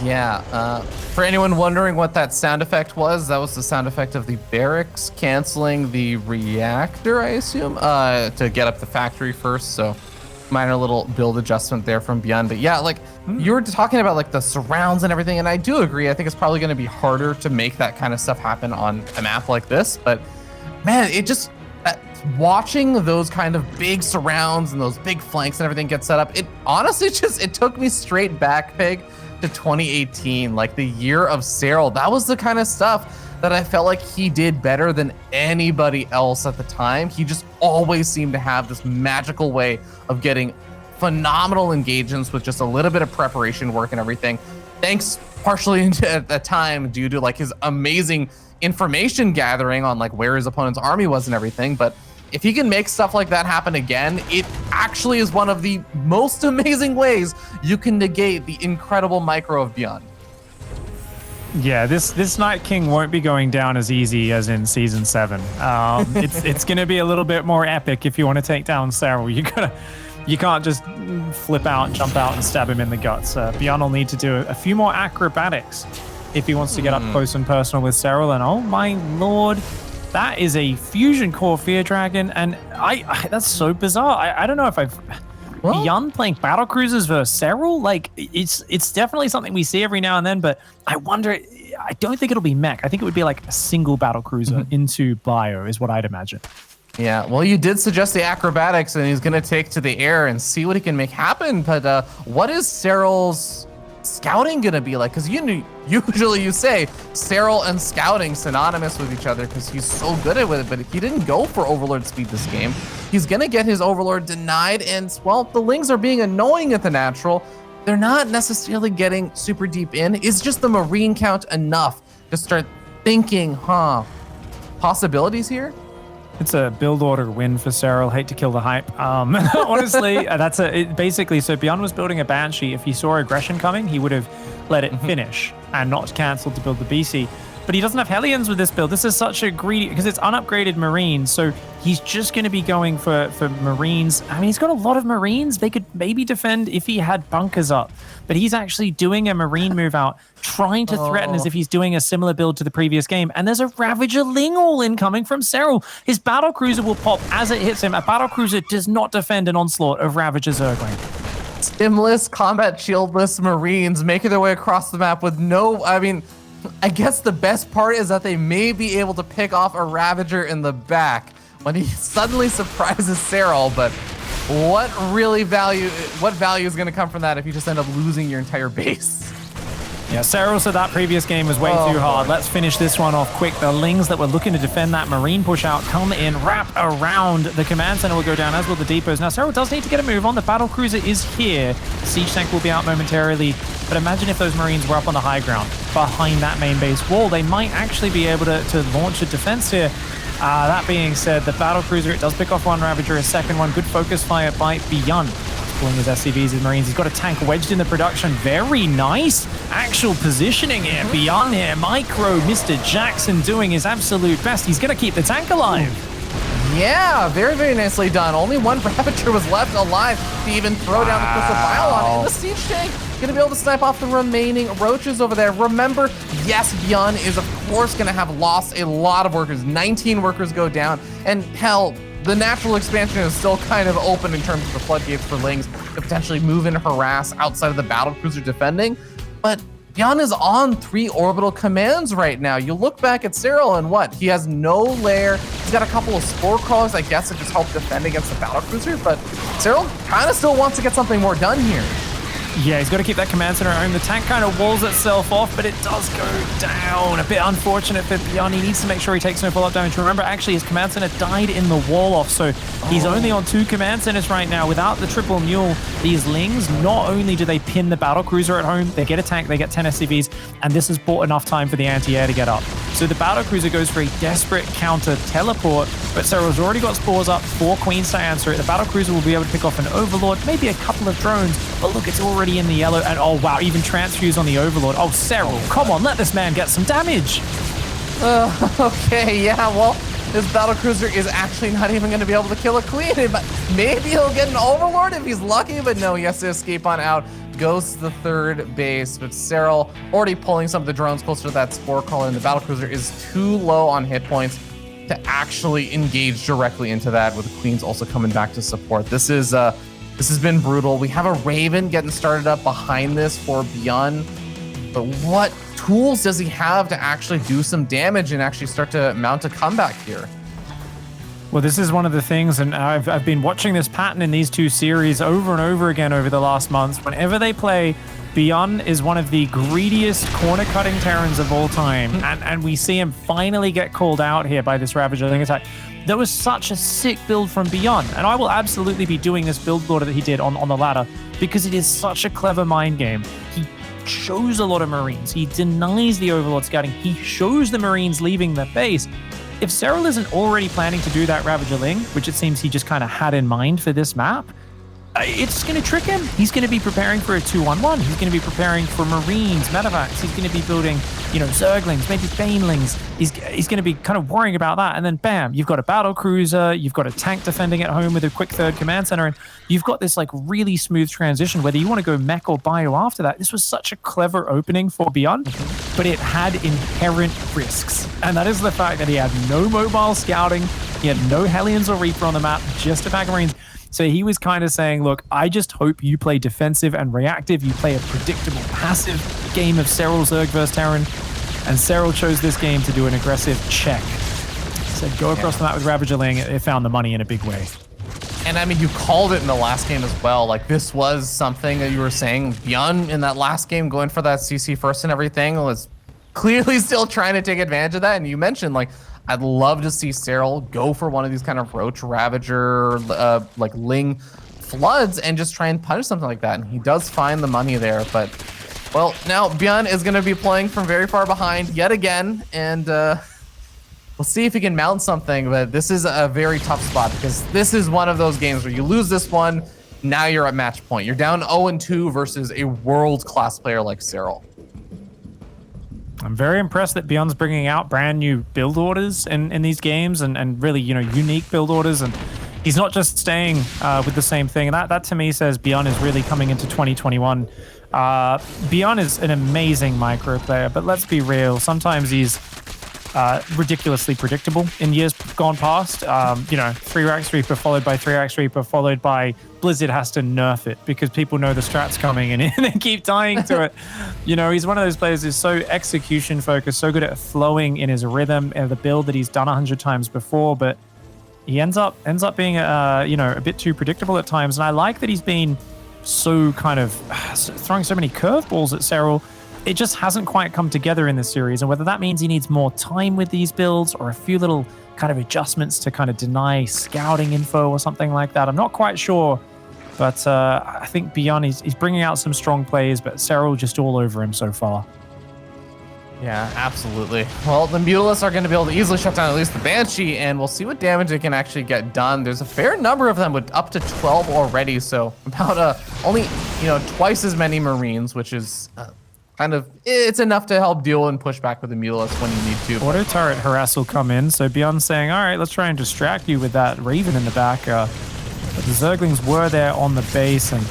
Yeah, for anyone wondering what that sound effect was, that was the sound effect of the barracks canceling the reactor, I assume, to get up the factory first. So minor little build adjustment there from ByuN. But yeah, like you were talking about like the surrounds and everything, and I do agree. I think it's probably going to be harder to make that kind of stuff happen on a map like this. But man, it just watching those kind of big surrounds and those big flanks and everything get set up, it honestly it took me straight back, Pig, to 2018, like the year of Serral. That was the kind of stuff that I felt like he did better than anybody else at the time. He just always seemed to have this magical way of getting phenomenal engagements with just a little bit of preparation work and everything. Thanks partially at the time due to like his amazing information gathering on like where his opponent's army was and everything. But if he can make stuff like that happen again, it actually is one of the most amazing ways you can negate the incredible micro of ByuN. Yeah, this Night King won't be going down as easy as in Season 7. It's going to be a little bit more epic if you want to take down Serral. You can't just flip out, jump out, and stab him in the guts. ByuN will need to do a few more acrobatics if he wants to get up close and personal with Serral. And oh my lord, that is a Fusion Core Fear Dragon, and I that's so bizarre. I don't know if I've... ByuN playing battle cruisers versus Serral, like it's definitely something we see every now and then, but I wonder, I don't think it'll be mech. I think it would be like a single battle cruiser into Bio is what I'd imagine. Yeah, well, you did suggest the acrobatics, and he's going to take to the air and see what he can make happen, but what is Serral's scouting going to be like? Because usually you say Serral and scouting synonymous with each other because he's so good at it, but he didn't go for Overlord speed this game. He's going to get his Overlord denied, and, well, the Lings are being annoying at the natural. They're not necessarily getting super deep in. Is just the Marine count enough to start thinking, possibilities here? It's a build order win for Serral. Hate to kill the hype. Honestly, basically, so ByuN was building a Banshee. If he saw aggression coming, he would have let it finish and not canceled to build the BC. But he doesn't have Hellions with this build. This is such a greedy, because it's unupgraded Marines, so he's just going to be going for Marines. I mean, he's got a lot of Marines. They could maybe defend if he had bunkers up. But he's actually doing a Marine move out, trying to threaten as if he's doing a similar build to the previous game. And there's a Ravager Ling all incoming from Serral. His battle cruiser will pop as it hits him. A battle cruiser does not defend an onslaught of Ravager Zergling. Stimless, combat shieldless Marines making their way across the map with no, I guess the best part is that they may be able to pick off a Ravager in the back when he suddenly surprises Serral, but what value is going to come from that if you just end up losing your entire base? Yeah, Serral said that previous game was way too hard. Let's finish this one off quick. The Lings that were looking to defend that Marine push out come in, wrap around. The command center will go down, as will the depots. Now, Serral does need to get a move on. The battle cruiser is here. The siege tank will be out momentarily. But imagine if those Marines were up on the high ground behind that main base wall. They might actually be able to launch a defense here. That being said, the battle cruiser, it does pick off one Ravager, a second one. Good focus fire by ByuN. Pulling his SCVs, his Marines. He's got a tank wedged in the production. Very nice actual positioning here. ByuN here. Micro Mr. Jackson doing his absolute best. He's going to keep the tank alive. Yeah, very, very nicely done. Only one Ravager was left alive to even throw down the Crystal Bile on it. And the siege tank going to be able to snipe off the remaining roaches over there. Remember, yes, ByuN is, of course, going to have lost a lot of workers. 19 workers go down. And hell, the natural expansion is still kind of open in terms of the floodgates for Lings to potentially move and harass outside of the battlecruiser defending. But ByuN is on 3 orbital commands right now. You look back at Serral and what? He has no lair. He's got a couple of spore crawlers, I guess, to just help defend against the battlecruiser. But Serral kind of still wants to get something more done here. Yeah, he's got to keep that command center at home. The tank kind of walls itself off, but it does go down. A bit unfortunate for ByuN. He needs to make sure he takes no follow-up damage. Remember, actually, his command center died in the wall off, so he's only on 2 command centers right now. Without the triple mule, these Lings, not only do they pin the battle cruiser at home, they get a tank, they get 10 SCVs, and this has bought enough time for the anti-air to get up. So the battle cruiser goes for a desperate counter teleport, but Serral's already got spores up, 4 queens to answer it. The battle cruiser will be able to pick off an overlord, maybe a couple of drones, but look, it's already in the yellow, and oh wow, even transfuse on the overlord. Oh, Serral, come on, let this man get some damage. Okay, yeah, well, this battlecruiser is actually not even going to be able to kill a queen, but maybe he'll get an overlord if he's lucky, but no, he has to escape on out. Goes to the 3rd base, but Serral already pulling some of the drones closer to that spore crawler, and the battlecruiser is too low on hit points to actually engage directly into that, with the queens also coming back to support. This has been brutal. We have a Raven getting started up behind this for ByuN, but what tools does he have to actually do some damage and actually start to mount a comeback here? Well, this is one of the things, and I've been watching this pattern in these 2 series over and over again over the last months. Whenever they play, ByuN is one of the greediest corner-cutting Terrans of all time, and we see him finally get called out here by this Ravager Ling attack. That was such a sick build from ByuN, and I will absolutely be doing this build order that he did on the ladder because it is such a clever mind game. He shows a lot of Marines. He denies the Overlord scouting. He shows the Marines leaving the base. If Serral isn't already planning to do that Ravager Ling, which it seems he just kind of had in mind for this map, it's going to trick him. He's going to be preparing for a 2-1-1. He's going to be preparing for Marines, Medevacs. He's going to be building, Zerglings, maybe Banelings. He's going to be kind of worrying about that. And then bam, you've got a battle cruiser. You've got a tank defending at home with a quick third command center. And you've got this like really smooth transition, whether you want to go mech or bio after that. This was such a clever opening for ByuN, but it had inherent risks. And that is the fact that he had no mobile scouting. He had no Hellions or Reaper on the map, just a bag of Marines. So he was kind of saying, look, I just hope you play defensive and reactive. You play a predictable, passive game of Serral Zerg versus Terran. And Serral chose this game to do an aggressive check. Said, go across the map with Ravager Ling. It found the money in a big way. And I mean, you called it in the last game as well. Like, this was something that you were saying. ByuN in that last game, going for that CC first and everything, was clearly still trying to take advantage of that. And you mentioned, like, I'd love to see Serral go for one of these kind of Roach Ravager, like Ling floods and just try and punish something like that. And he does find the money there. But, well, now ByuN is going to be playing from very far behind yet again. And we'll see if he can mount something. But this is a very tough spot because this is one of those games where you lose this one, now you're at match point. You're down 0-2 versus a world-class player like Serral. I'm very impressed that ByuN's bringing out brand new build orders in these games and really, unique build orders. And he's not just staying with the same thing. And that to me says ByuN is really coming into 2021. ByuN is an amazing micro player, but let's be real. Sometimes he's ridiculously predictable in years gone past. 3-Rax Reaper followed by 3-Rax Reaper followed by Blizzard has to nerf it because people know the strat's coming and they keep dying to it. He's one of those players who's so execution focused, so good at flowing in his rhythm and the build that he's done 100 times before, but he ends up being a bit too predictable at times. And I like that he's been so kind of throwing so many curveballs at Serral. It just hasn't quite come together in this series, and whether that means he needs more time with these builds or a few little kind of adjustments to kind of deny scouting info or something like that, I'm not quite sure. But I think ByuN, he's bringing out some strong plays, but Serral just all over him so far. Yeah, absolutely. Well, the Mutalisks are going to be able to easily shut down at least the Banshee, and we'll see what damage it can actually get done. There's a fair number of them with up to 12 already, so about only twice as many Marines, which is it's enough to help deal and push back with the Mutalisks when you need to. Auto turret harass will come in, so ByuN's saying, all right, let's try and distract you with that Raven in the back. But the Zerglings were there on the base, and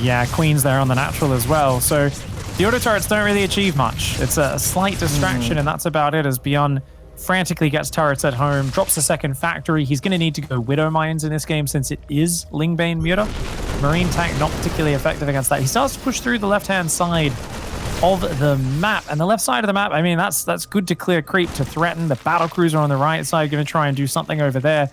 yeah, Queen's there on the natural as well. So the auto turrets don't really achieve much. It's a slight distraction, and that's about it as ByuN frantically gets turrets at home, drops a second factory. He's going to need to go Widow Mines in this game since it is Lingbane Muta. Marine tank not particularly effective against that. He starts to push through the left-hand side of the map, and the left side of the map, I mean, that's good to clear creep, to threaten. The battle cruiser on the right side going to try and do something over there,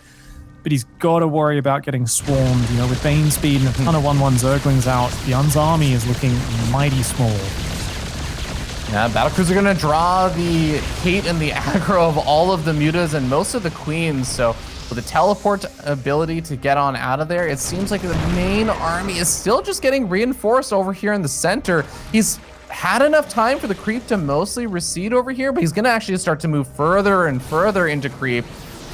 but he's got to worry about getting swarmed. With Bane speed and a ton of 1-1 Zerglings out, ByuN's army is looking mighty small. Yeah, battlecruiser going to draw the hate and the aggro of all of the mutas and most of the queens. So with the teleport ability to get on out of there, it seems like the main army is still just getting reinforced over here in the center. He's had enough time for the creep to mostly recede over here, but he's going to actually start to move further and further into creep.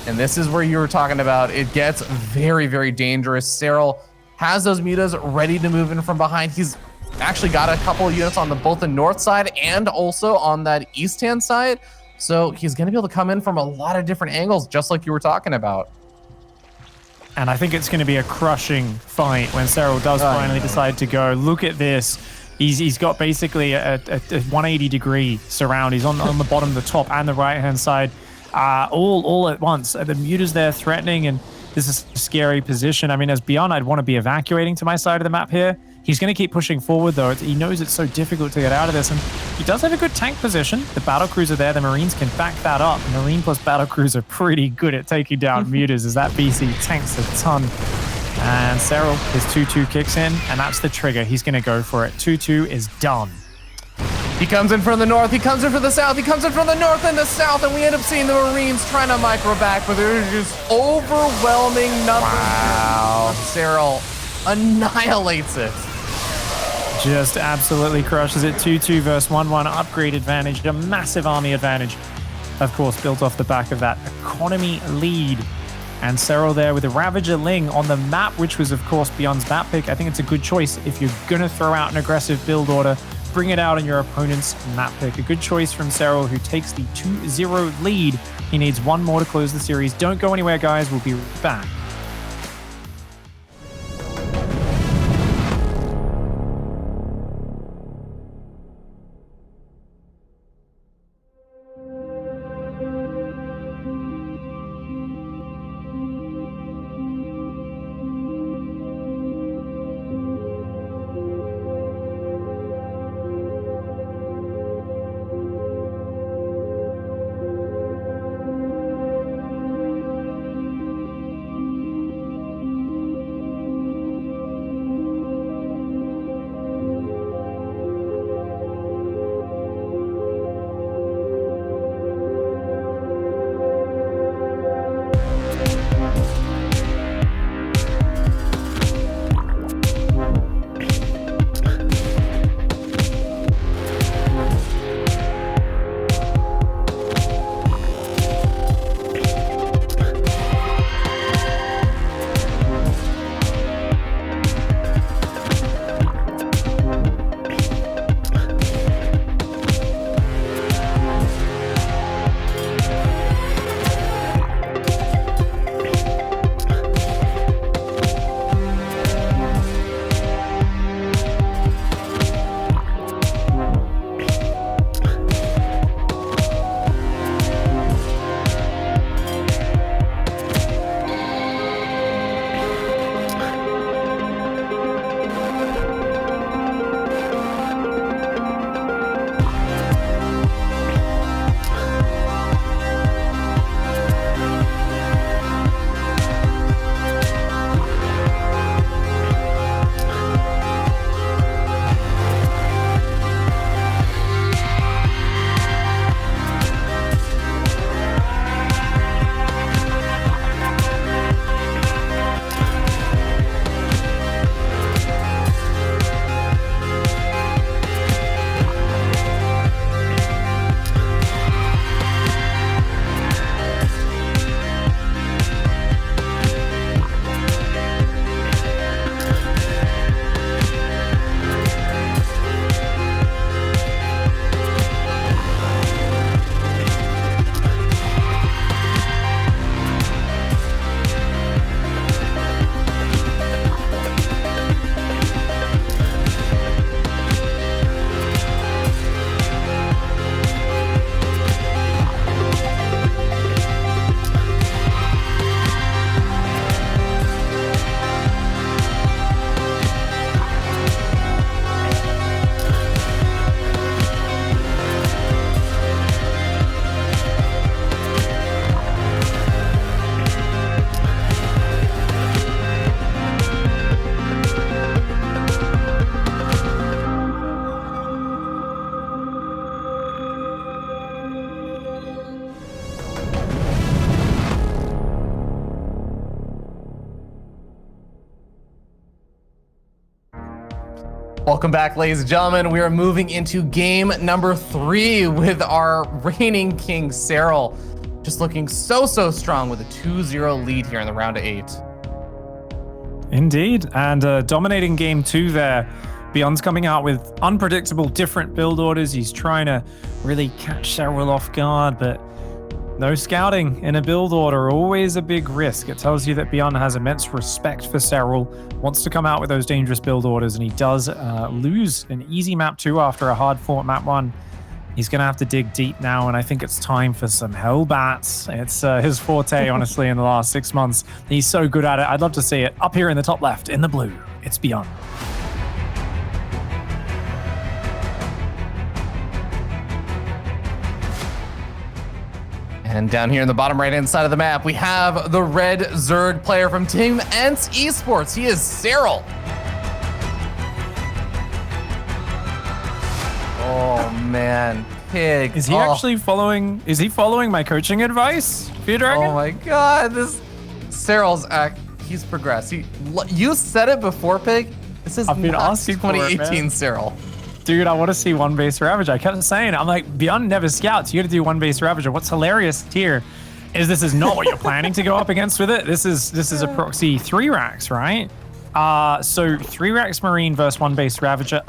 And this is where you were talking about it gets very, very dangerous. Serral has those mutas ready to move in from behind. He's actually got a couple of units on both the north side and also on that east-hand side. So he's going to be able to come in from a lot of different angles, just like you were talking about. And I think it's going to be a crushing fight when Serral does finally decide to go. Look at this. He's got basically a 180-degree surround. He's on the bottom, the top, and the right-hand side, all at once. The mutas there threatening, and this is a scary position. I mean, as ByuN, I'd want to be evacuating to my side of the map here. He's going to keep pushing forward, though. He knows it's so difficult to get out of this, and he does have a good tank position. The battlecruiser there, the Marines can back that up. Marine plus battlecruiser are pretty good at taking down mutas as that BC tanks a ton. And Serral, his 2-2 kicks in, and that's the trigger. He's going to go for it. 2-2 is done. He comes in from the north, he comes in from the south, he comes in from the north and the south, and we end up seeing the Marines trying to micro back, but there's just overwhelming numbers. Wow. Serral annihilates it. Just absolutely crushes it. 2-2 versus 1-1 upgrade advantage, a massive army advantage. Of course, built off the back of that economy lead And Serral there with a Ravager Ling on the map, which was, of course, ByuN's map pick. I think it's a good choice if you're going to throw out an aggressive build order. Bring it out on your opponent's map pick. A good choice from Serral, who takes the 2-0 lead. He needs one more to close the series. Don't go anywhere, guys. We'll be right back. Welcome back, ladies and gentlemen. We are moving into game number 3 with our reigning king, Serral. Just looking so strong with a 2-0 lead here in the round of 8. Indeed, and dominating game 2 there. ByuN's coming out with unpredictable, different build orders. He's trying to really catch Serral off guard, but no scouting in a build order, always a big risk. It tells you that ByuN has immense respect for Serral, wants to come out with those dangerous build orders, and he does lose an easy map 2 after a hard-fought map 1. He's going to have to dig deep now, and I think it's time for some Hellbats. It's his forte, honestly, in the last 6 months. He's so good at it. I'd love to see it. Up here in the top left, in the blue, it's ByuN. And down here in the bottom right-hand side of the map, we have the red Zerg player from Team Ents Esports. He is Serral. Oh man, pig. Is he actually following? Is he following my coaching advice, Fear Dragon? Oh my god, this Serral's he's progressed. You said it before, pig. This is I've been not asking 2018 Serral. Dude, I want to see one base Ravager. I kept saying, I'm like, ByuN never scouts. You got to do one base Ravager. What's hilarious here this is not what you're planning to go up against with it. This is a proxy 3 racks, right? So 3 racks Marine versus 1 base Ravager.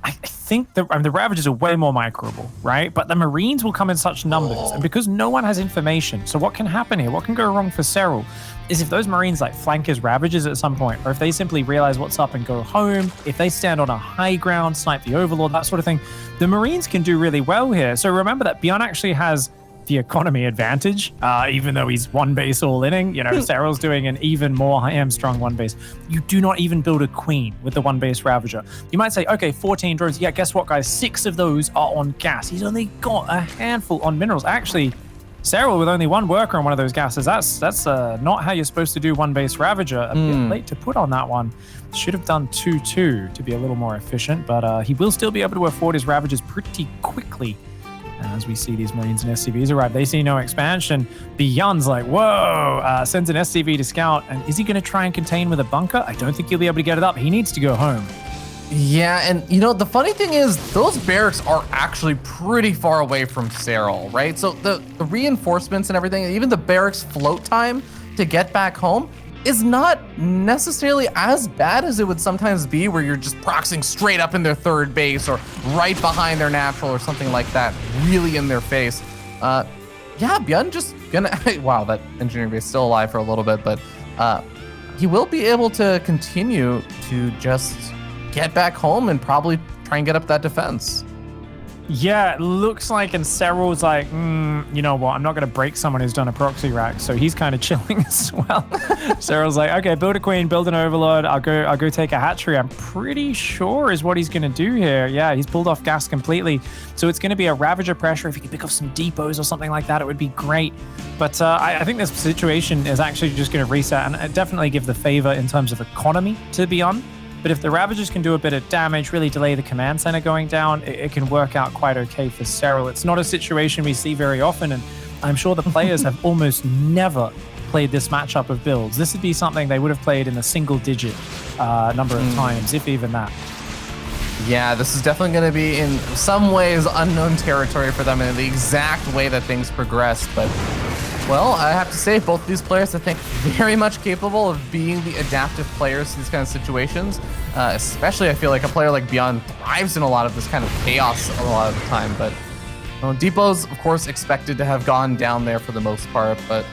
I think the Ravagers are way more microable, right? But the Marines will come in such numbers, and because no one has information, so what can happen here? What can go wrong for Serral is if those Marines like flank his Ravagers at some point, or if they simply realize what's up and go home, if they stand on a high ground, snipe the Overlord, that sort of thing, the Marines can do really well here. So remember that ByuN actually has the economy advantage, even though he's 1 base all inning. You know, Serral's doing an even more hamstrung 1 base. You do not even build a queen with the 1 base Ravager. You might say, okay, 14 drones. Yeah, guess what, guys? 6 of those are on gas. He's only got a handful on minerals. Actually, Serral with only 1 worker on one of those gases. That's not how you're supposed to do 1 base Ravager. A bit late to put on that one. Should have done 2-2 to be a little more efficient, but he will still be able to afford his Ravagers pretty quickly. As we see these Marines and SCVs arrive, they see no expansion. ByuN's like, whoa, sends an SCV to scout. And is he going to try and contain with a bunker? I don't think he'll be able to get it up. He needs to go home. Yeah, and you know, the funny thing is those barracks are actually pretty far away from Serral, right? So the reinforcements and everything, even the barracks float time to get back home is not necessarily as bad as it would sometimes be, where you're just proxying straight up in their 3rd base or right behind their natural or something like that, really in their face. Yeah, ByuN just gonna, wow, that engineering base is still alive for a little bit, but he will be able to continue to just get back home and probably try and get up that defense. Yeah, it looks like, and Serral's like, you know what, I'm not going to break someone who's done a proxy rack, so he's kind of chilling as well. Serral's like, okay, build a queen, build an overlord, I'll go take a hatchery. I'm pretty sure is what he's going to do here. Yeah, he's pulled off gas completely. So it's going to be a Ravager pressure. If he could pick off some depots or something like that, it would be great. But I think this situation is actually just going to reset and definitely give the favor in terms of economy to ByuN. But if the Ravagers can do a bit of damage, really delay the command center going down, it can work out quite okay for Serral. It's not a situation we see very often, and I'm sure the players have almost never played this matchup of builds. This would be something they would have played in a single-digit number of times, if even that. Yeah, this is definitely going to be, in some ways, unknown territory for them in the exact way that things progress, but... well, I have to say, both these players, I think, very much capable of being the adaptive players in these kind of situations. Especially, I feel like a player like ByuN thrives in a lot of this kind of chaos a lot of the time. But Depot's, of course, expected to have gone down there for the most part. But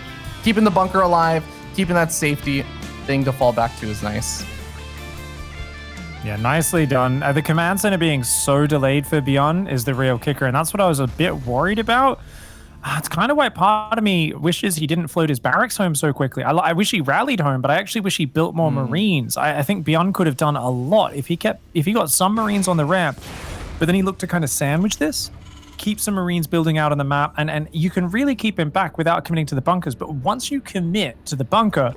keeping the bunker alive, keeping that safety thing to fall back to is nice. Yeah, nicely done. The command center being so delayed for ByuN is the real kicker, and that's what I was a bit worried about. It's kind of why part of me wishes he didn't float his barracks home so quickly. I wish he rallied home, but I actually wish he built more Marines. I think ByuN could have done a lot if he got some Marines on the ramp, but then he looked to kind of sandwich this, keep some Marines building out on the map, and you can really keep him back without committing to the bunkers. But once you commit to the bunker,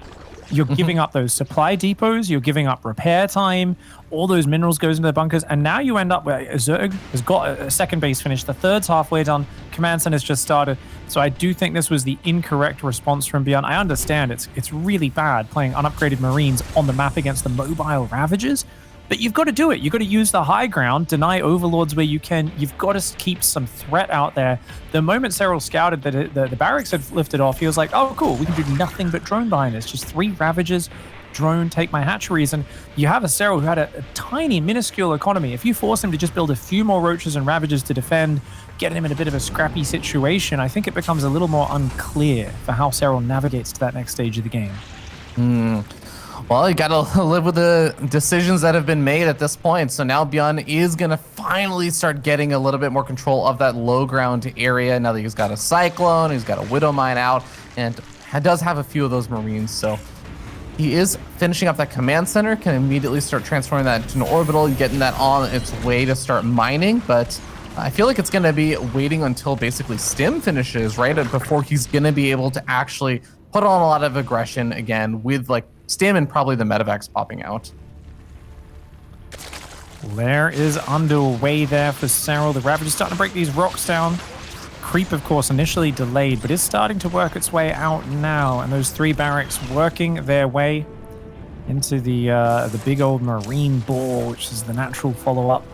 you're giving up those supply depots, you're giving up repair time, all those minerals goes into the bunkers, and now you end up where Zerg has got a 2nd base finished, the 3rd's halfway done, command center's just started. So I do think this was the incorrect response from ByuN. I understand it's really bad playing unupgraded Marines on the map against the mobile Ravagers, but you've got to do it. You've got to use the high ground, deny overlords where you can. You've got to keep some threat out there. The moment Serral scouted that the barracks had lifted off, he was like, oh, cool, we can do nothing but drone behind us. Just 3 Ravagers, drone, take my hatcheries. And you have a Serral who had a tiny, minuscule economy. If you force him to just build a few more Roaches and Ravagers to defend, get him in a bit of a scrappy situation, I think it becomes a little more unclear for how Serral navigates to that next stage of the game. Well, you gotta live with the decisions that have been made at this point. So now ByuN is gonna finally start getting a little bit more control of that low ground area. Now that he's got a Cyclone, he's got a Widow Mine out, and does have a few of those Marines. So he is finishing up that command center, can immediately start transforming that into an orbital, getting that on its way to start mining. But I feel like it's gonna be waiting until basically Stim finishes, right? Before he's gonna be able to actually put on a lot of aggression again with like Stim and probably the Medivacs popping out. Lair is underway there for Serral. The Ravager's starting to break these rocks down. Creep, of course, initially delayed, but is starting to work its way out now. And those 3 barracks working their way into the big old Marine ball, which is the natural follow-up.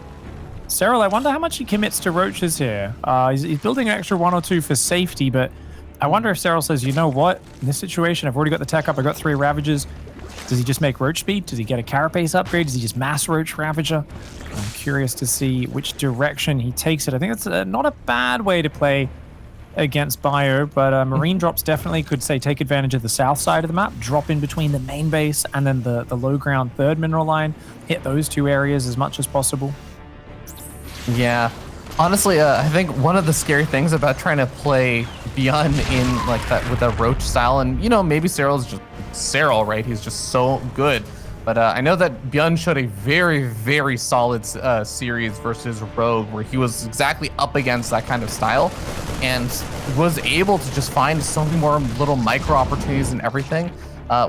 Serral, I wonder how much he commits to Roaches here. He's building an extra 1 or 2 for safety, but I wonder if Serral says, you know what? In this situation, I've already got the tech up. I got 3 Ravagers. Does he just make Roach speed? Does he get a Carapace upgrade? Does he just mass Roach Ravager? I'm curious to see which direction he takes it. I think it's not a bad way to play against Bio, but Marine drops definitely could, say, take advantage of the south side of the map, drop in between the main base and then the low ground third mineral line, hit those 2 areas as much as possible. Yeah. Honestly, I think one of the scary things about trying to play ByuN in like that with that Roach style, and you know, maybe Serral's just Serral, right? He's just so good. But I know that ByuN showed a very, very solid series versus Rogue, where he was exactly up against that kind of style and was able to just find so many more little micro opportunities and everything.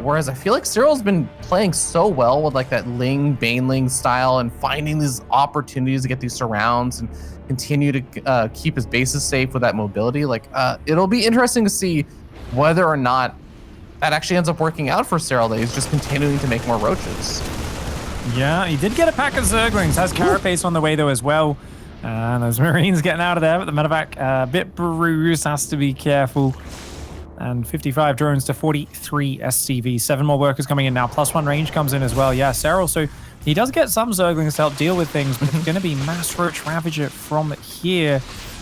Whereas I feel like Serral's been playing so well with like that Ling, Baneling style and finding these opportunities to get these surrounds and continue to keep his bases safe with that mobility. Like, it'll be interesting to see whether or not that actually ends up working out for Serral, that he's just continuing to make more Roaches. Yeah, he did get a pack of Zerglings. Has Carapace on the way, though, as well. And those Marines getting out of there, but the medevac a bit bruised, has to be careful. And 55 drones to 43 SCV. 7 more workers coming in now. +1 range comes in as well. Yeah, Serral, so he does get some Zerglings to help deal with things, but it's going to be Mass Roach Ravager from here.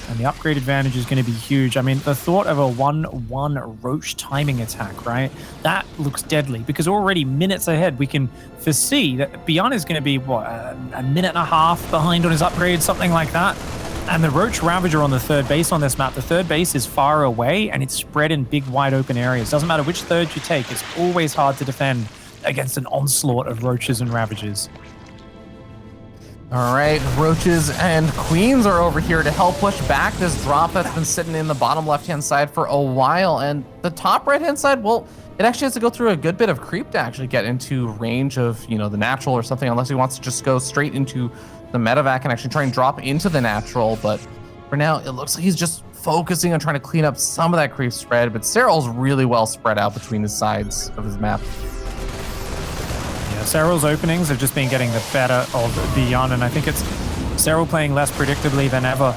And the upgrade advantage is going to be huge. I mean, the thought of a 1-1 Roach timing attack, right? That looks deadly, because already minutes ahead, we can foresee that ByuN is going to be, what, a minute and a half behind on his upgrade, something like that. And the Roach Ravager on the third base on this map, the third base is far away, and it's spread in big, wide open areas. Doesn't matter which third you take, it's always hard to defend against an onslaught of Roaches and Ravagers. All right, Roaches and Queens are over here to help push back this drop that's been sitting in the bottom left-hand side for a while. And the top right-hand side, well, it actually has to go through a good bit of creep to actually get into range of, you know, the natural or something, unless he wants to just go straight into the medevac and actually try and drop into the natural. But for now, it looks like he's just focusing on trying to clean up some of that creep spread. But Serral's really well spread out between the sides of his map. Serral's openings have just been getting the better of ByuN, and I think it's Serral playing less predictably than ever.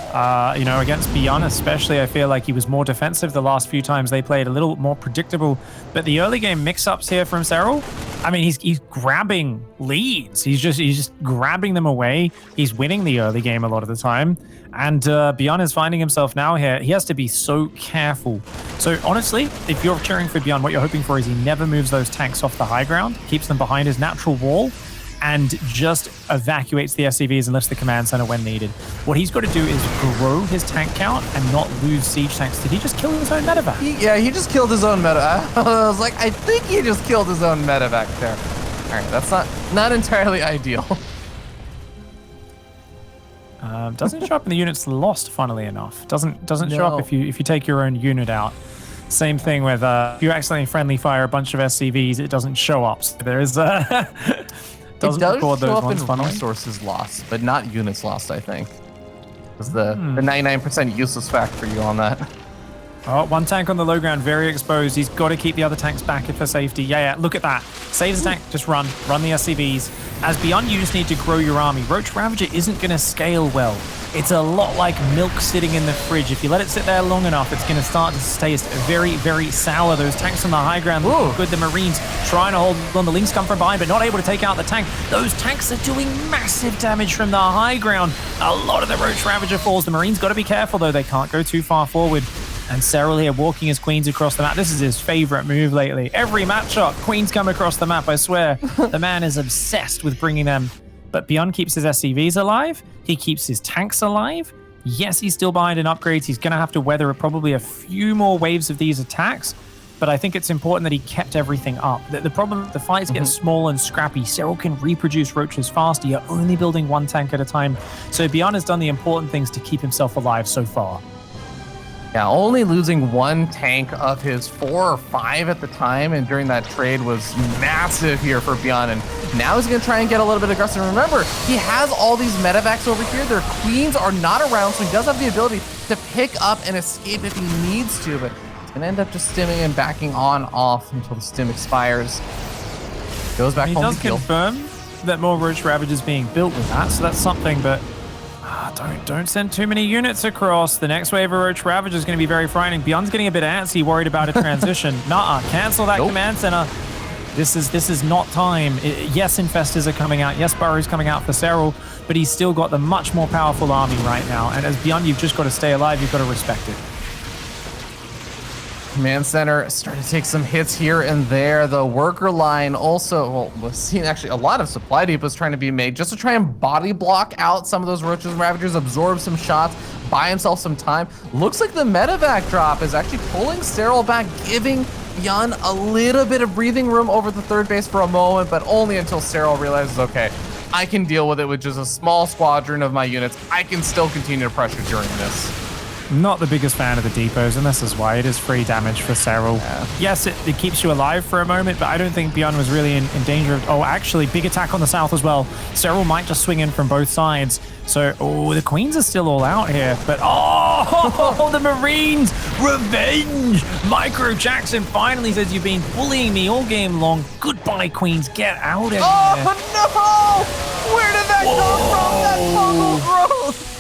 You know, against ByuN especially, I feel like he was more defensive the last few times they played, a little more predictable. But the early game mix-ups here from Serral, I mean, he's grabbing leads. He's just grabbing them away. He's winning the early game a lot of the time. And ByuN is finding himself now here. He has to be so careful. So honestly, if you're cheering for ByuN, what you're hoping for is he never moves those tanks off the high ground, keeps them behind his natural wall, and just evacuates the SCVs and lifts the command center when needed. What he's got to do is grow his tank count and not lose siege tanks. Did he just kill his own medevac? Yeah, he just killed his own medevac. I was like, I think he just killed his own medevac there. All right, that's not entirely ideal. Doesn't show up in the units lost, funnily enough. Doesn't show up if you take your own unit out. Same thing with if you accidentally friendly fire a bunch of SCVs, it doesn't show up. So there is doesn't record those ones. Funnily. Resources lost, but not units lost. I think was the 99% useless fact for you on that. Oh, one tank on the low ground, very exposed. He's got to keep the other tanks back for safety. Yeah, look at that. Saves the tank, just run the SCVs. As ByuN, you just need to grow your army. Roach Ravager isn't going to scale well. It's a lot like milk sitting in the fridge. If you let it sit there long enough, it's going to start to taste very, very sour. Those tanks on the high ground look good. The Marines trying to hold on. The Lings come from behind, but not able to take out the tank. Those tanks are doing massive damage from the high ground. A lot of the Roach Ravager falls. The Marines got to be careful, though. They can't go too far forward. And Serral here walking his queens across the map. This is his favorite move lately. Every matchup, queens come across the map, I swear. The man is obsessed with bringing them. But ByuN keeps his SCVs alive. He keeps his tanks alive. Yes, he's still behind in upgrades. He's going to have to weather probably a few more waves of these attacks. But I think it's important that he kept everything up. The problem, the fights get small and scrappy. Serral can reproduce Roaches faster. You're only building one tank at a time. So ByuN has done the important things to keep himself alive so far. Yeah, only losing one tank of his 4 or 5 at the time, and during that trade was massive here for ByuN. And now he's going to try and get a little bit aggressive. Remember, he has all these medevacs over here. Their queens are not around, so he does have the ability to pick up and escape if he needs to, but it's going to end up just stimming and backing on off until the stim expires. Goes back home to heal. He does confirm that more Roach Ravagers being built with that, so that's something, but Don't send too many units across. The next wave of Roach Ravager is going to be very frightening. ByuN's getting a bit antsy, worried about a transition. Nuh-uh, cancel that command center. This is not time. Yes, Infestors are coming out. Yes, Burrow's coming out for Serral, but he's still got the much more powerful army right now. And as ByuN, you've just got to stay alive. You've got to respect it. Command center starting to take some hits here and there. The worker line also, well, we're seeing actually a lot of supply depots trying to be made just to try and body block out some of those Roaches and Ravagers, absorb some shots, buy himself some time. Looks like the medevac drop is actually pulling Serral back, giving ByuN a little bit of breathing room over the third base for a moment, but only until Serral realizes, okay, I can deal with it with just a small squadron of my units. I can still continue to pressure during this. Not the biggest fan of the depots, and this is why it is free damage for Serral. Yeah. Yes, it keeps you alive for a moment, but I don't think ByuN was really in danger of... Oh, actually, big attack on the south as well. Serral might just swing in from both sides. So, the Queens are still all out here, but oh, the Marines! Revenge! Micro Jackson finally says, you've been bullying me all game long. Goodbye, Queens. Get out of here. Oh, no! Where did that come from? That fungal growth!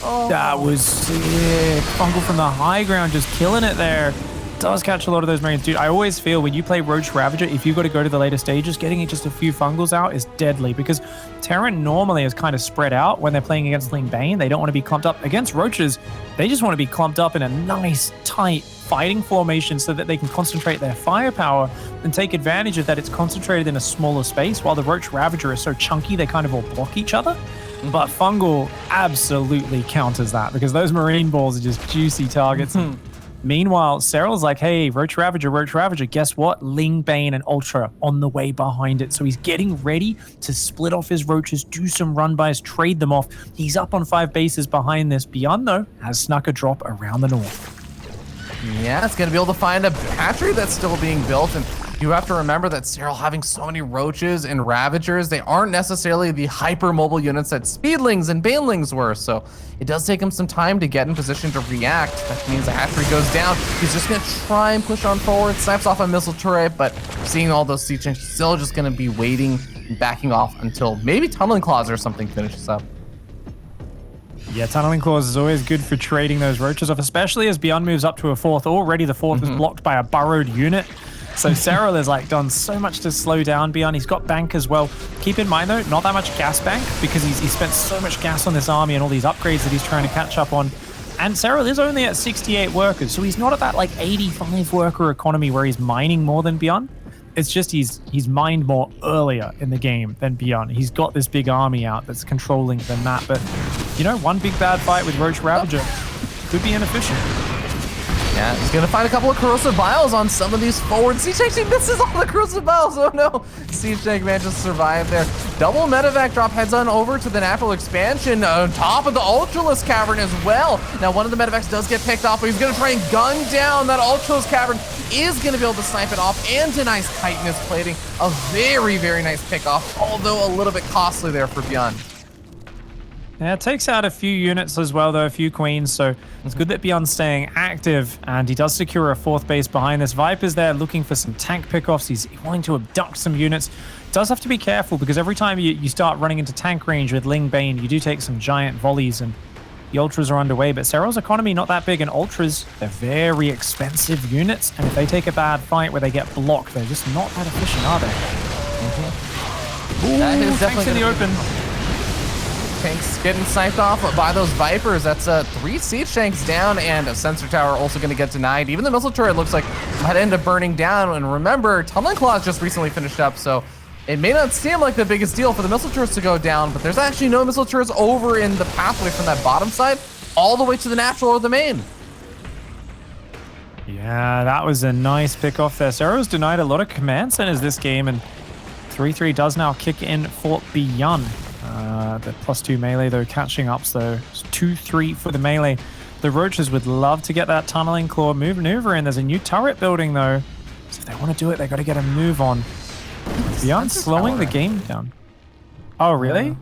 Oh. That was sick. Fungal from the high ground, just killing it there. Does catch a lot of those Marines. Dude, I always feel when you play Roach Ravager, if you've got to go to the later stages, getting just a few fungals out is deadly because Terran normally is kind of spread out when they're playing against Ling Bane. They don't want to be clumped up. Against Roaches, they just want to be clumped up in a nice, tight fighting formation so that they can concentrate their firepower and take advantage of that. It's concentrated in a smaller space, while the Roach Ravager is so chunky, they kind of all block each other. But Fungal absolutely counters that because those Marine balls are just juicy targets. Meanwhile, Serral's like, hey, Roach Ravager, guess what? Ling Bane and Ultra on the way behind it. So he's getting ready to split off his Roaches, do some run-bys, trade them off. He's up on 5 bases behind this. ByuN, though, has snuck a drop around the north. Yeah, it's going to be able to find a battery that's still being built. And you have to remember that Serral having so many Roaches and Ravagers, they aren't necessarily the hyper-mobile units that Speedlings and Banelings were. So it does take him some time to get in position to react. That means the hatchery goes down. He's just going to try and push on forward, snipes off a missile turret, but seeing all those siege tanks, he's still just going to be waiting and backing off until maybe Tunneling Claws or something finishes up. Yeah, Tunneling Claws is always good for trading those Roaches off, especially as ByuN moves up to a 4th. Already the 4th is blocked by a burrowed unit. So Serral has like done so much to slow down ByuN. He's got bank as well. Keep in mind though, not that much gas bank because he's spent so much gas on this army and all these upgrades that he's trying to catch up on. And Serral is only at 68 workers, so he's not at that like 85 worker economy where he's mining more than ByuN. It's just he's mined more earlier in the game than ByuN. He's got this big army out that's controlling than that. But, you know, one big bad fight with Roach Ravager could be inefficient. Yeah, he's going to find a couple of corrosive vials on some of these forward. Siege Tank, he misses all the corrosive vials. Oh no, Siege Tank managed to survive there. Double medevac drop heads on over to the natural expansion on top of the Ultralisk Cavern as well. Now one of the medevacs does get picked off, but he's going to try and gun down that Ultralisk Cavern. Is going to be able to snipe it off and deny Titanus plating. A very, very nice pick off, although a little bit costly there for ByuN. Yeah, it takes out a few units as well, though, a few Queens, so it's good that ByuN's staying active, and he does secure a 4th base behind this. Viper's there looking for some tank pickoffs. He's wanting to abduct some units. Does have to be careful, because every time you start running into tank range with Ling Bane, you do take some giant volleys, and the Ultras are underway. But Serral's economy not that big, and Ultras, they're very expensive units, and if they take a bad fight where they get blocked, they're just not that efficient, are they? Ooh, that is definitely in the open. Tanks getting sniped off by those Vipers. That's 3 siege tanks down, and a sensor tower also going to get denied. Even the missile turret looks like might end up burning down. And remember, Tunneling Claws just recently finished up, so it may not seem like the biggest deal for the missile turrets to go down, but there's actually no missile turrets over in the pathway from that bottom side all the way to the natural or the main. Yeah, that was a nice pick off there. Serral's denied a lot of command centers this game, and 3-3 does now kick in for ByuN. The +2 melee, though, catching up, so it's 2-3 for the melee. The Roaches would love to get that Tunneling Claw maneuver in. There's a new turret building, though, so if they want to do it, they got to get a move on. ByuN slowing the game down. Oh, really?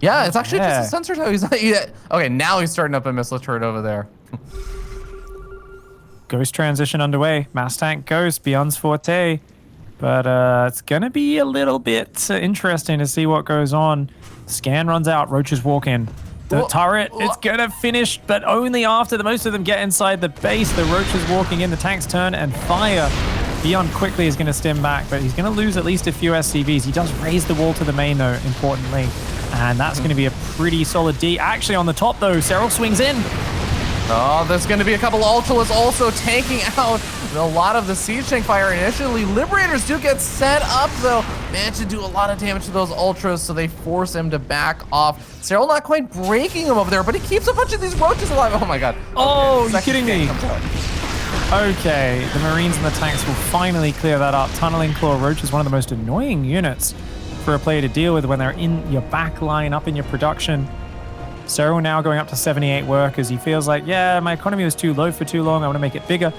Yeah, it's actually just a sensor tower. He's not yet. Okay, now he's starting up a missile turret over there. Ghost transition underway. Mass tank Ghost, ByuN's forte. But it's going to be a little bit interesting to see what goes on. Scan runs out. Roaches walk in. The turret, it's gonna finish, but only after the most of them get inside the base. The Roaches walking in, the tanks turn and fire. ByuN quickly is gonna stim back, but he's gonna lose at least a few SCVs. He does raise the wall to the main though, importantly. And that's gonna be a pretty solid D. Actually on the top though, Serral swings in. Oh, there's going to be a couple Ultras also tanking out a lot of the siege tank fire initially. Liberators do get set up, though. Manage to do a lot of damage to those Ultras, so they force him to back off. Serral not quite breaking him over there, but he keeps a bunch of these Roaches alive. Oh, my God. Oh, you're kidding me. Okay, the Marines and the tanks will finally clear that up. Tunneling Claw Roach is one of the most annoying units for a player to deal with when they're in your back line, up in your production. Serral now going up to 78 workers. He feels like, yeah, my economy was too low for too long. I want to make it bigger.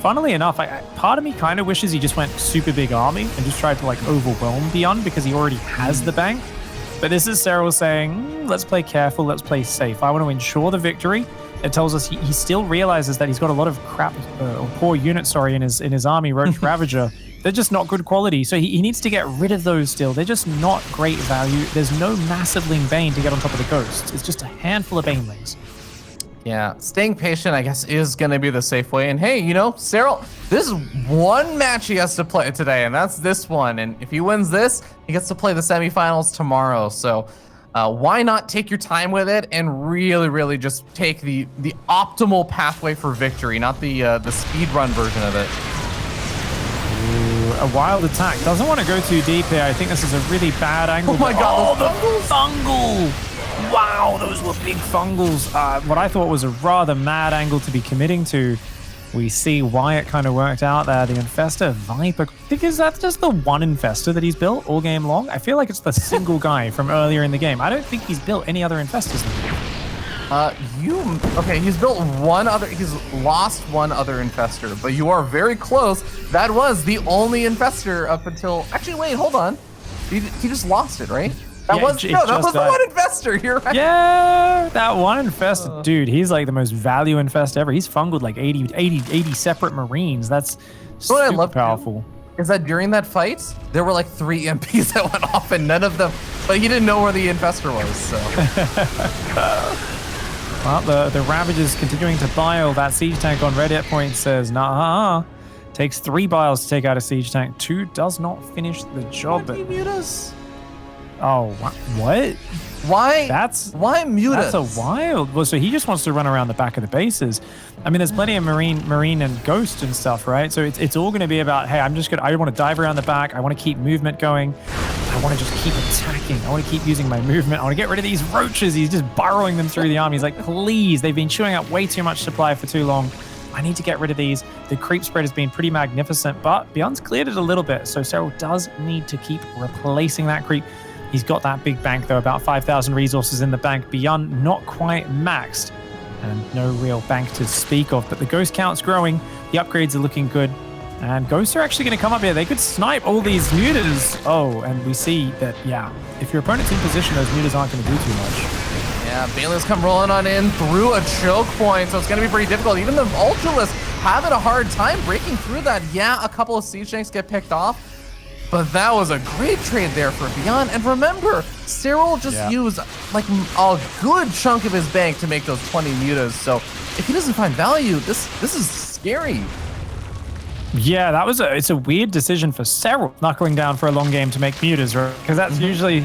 Funnily enough, part of me kind of wishes he just went super big army and just tried to like overwhelm ByuN because he already has the bank. But this is Serral saying, let's play careful, let's play safe. I want to ensure the victory. It tells us he still realizes that he's got a lot of crap or poor units, in his army, Roach Ravager. They're just not good quality, so he needs to get rid of those still. They're just not great value. There's no massive Ling Bane to get on top of the Ghosts. It's just a handful of Banelings. Yeah, staying patient, I guess, is going to be the safe way. And hey, you know, Serral, this is one match he has to play today, and that's this one. And if he wins this, he gets to play the semifinals tomorrow. So why not take your time with it and really, really just take the optimal pathway for victory, not the speedrun version of it. A wild attack. Doesn't want to go too deep here. I think this is a really bad angle. Oh my God, the fungal! Wow, those were big fungals. What I thought was a rather mad angle to be committing to. We see why it kind of worked out there. The Infestor Viper. Because that's just the one Infestor that he's built all game long. I feel like it's the single guy from earlier in the game. I don't think he's built any other Infestors than him. Okay, he's built he's lost one other Infestor, but you are very close. That was the only Infestor up until, actually, wait, hold on. He just lost it, right? That was the one Infestor, you're right. Yeah, that one Infestor, dude, he's like the most value Infestor ever. He's fungled like 80 separate Marines. That's super powerful. Is that during that fight, there were like 3 MPs that went off and none of them, but he didn't know where the Infestor was, so. Well, the Ravagers continuing to bile. That siege tank on red hit point says, nah. Takes 3 biles to take out a siege tank. 2 does not finish the job. Why do you mute us? Oh, what? Why mute us? That's a wild. Well, so he just wants to run around the back of the bases. I mean, there's plenty of Marine and Ghost and stuff, right? So it's all going to be about, hey, I want to dive around the back. I want to keep movement going. I want to just keep attacking. I want to keep using my movement. I want to get rid of these Roaches. He's just burrowing them through the army. He's like, please, they've been chewing up way too much supply for too long. I need to get rid of these. The creep spread has been pretty magnificent, but ByuN's cleared it a little bit. So Serral does need to keep replacing that creep. He's got that big bank, though, about 5,000 resources in the bank. ByuN not quite maxed, and no real bank to speak of. But the Ghost count's growing. The upgrades are looking good. And Ghosts are actually going to come up here. They could snipe all these Mutas. Oh, and we see that, yeah, if your opponent's in position, those Mutas aren't going to do too much. Yeah, Banelings come rolling on in through a choke point, so it's going to be pretty difficult. Even the Ultralists having a hard time breaking through that. Yeah, a couple of siege tanks get picked off, but that was a great trade there for ByuN. And remember, Serral just used like a good chunk of his bank to make those 20 Mutas. So if he doesn't find value, this is scary. Yeah, it's a weird decision for Serral knuckling down for a long game to make Mutas, right? Because that's usually